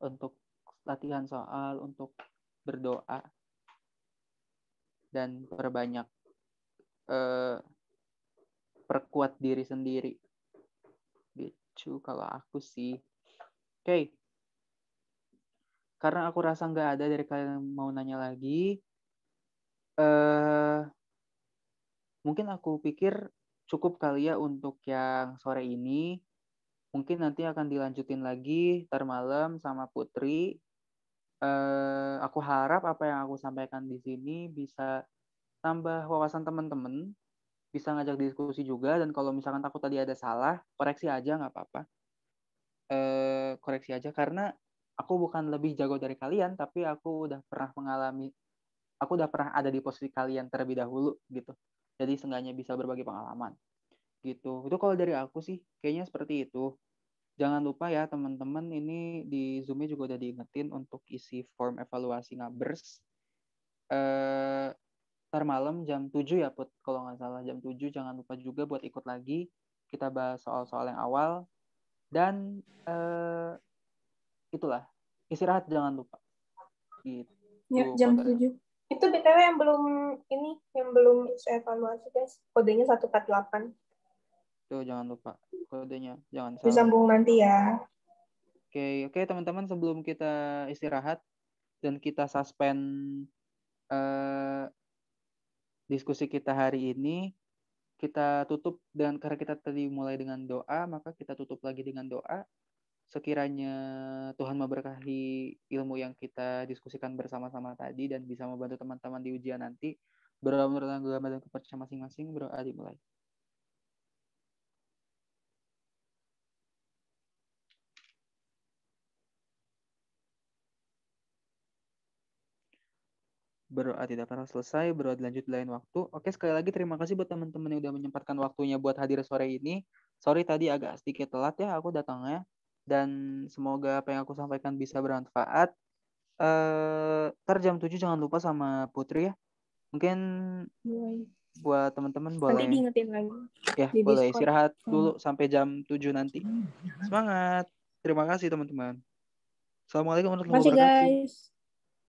untuk latihan soal, untuk berdoa, dan perbanyak perkuat diri sendiri. Gitu kalau aku sih. Oke. Karena aku rasa nggak ada dari kalian yang mau nanya lagi, mungkin aku pikir cukup kali ya untuk yang sore ini. Mungkin nanti akan dilanjutin lagi ntar malam sama Putri. Aku harap apa yang aku sampaikan di sini bisa tambah wawasan teman-teman, bisa ngajak diskusi juga, dan kalau misalkan takut tadi ada salah, koreksi aja, nggak apa-apa. Koreksi aja, karena aku bukan lebih jago dari kalian, tapi aku udah pernah ada di posisi kalian terlebih dahulu gitu. Jadi seenggaknya bisa berbagi pengalaman gitu. Itu kalau dari aku sih kayaknya seperti itu. Jangan lupa ya teman-teman, ini di Zoom-nya juga udah diingetin untuk isi form evaluasi Ngabers. Ntar malam jam 7 ya Put, kalau nggak salah jam 7, jangan lupa juga buat ikut lagi. Kita bahas soal-soal yang awal. Dan itulah, istirahat jangan lupa. Gitu. Ya, jam 7. Itu BTW yang belum saya evaluasi, guys. Kodenya 148. Tuh, jangan lupa kodenya, jangan salah. Disambung nanti ya. Oke, teman-teman, sebelum kita istirahat dan kita suspend diskusi kita hari ini kita tutup dengan, karena kita tadi mulai dengan doa, maka kita tutup lagi dengan doa. Sekiranya Tuhan memberkahi ilmu yang kita diskusikan bersama-sama tadi dan bisa membantu teman-teman di ujian nanti. Berdoa menurut agama dan kepercayaan masing-masing. Berdoa dimulai. Berdoa tidak pernah selesai, berdoa dilanjut di lain waktu. Oke, sekali lagi terima kasih buat teman-teman yang udah menyempatkan waktunya buat hadir sore ini. Sorry tadi agak sedikit telat ya aku datangnya. Dan semoga apa yang aku sampaikan bisa bermanfaat. Ntar jam 7 jangan lupa sama Putri ya. Mungkin buat teman-teman Nanti boleh diingetin lagi ya, di boleh Discord. istirahat dulu sampai jam 7 nanti. Semangat. Terima kasih teman-teman. Assalamualaikum warahmatullahi Makasih wabarakatuh. guys.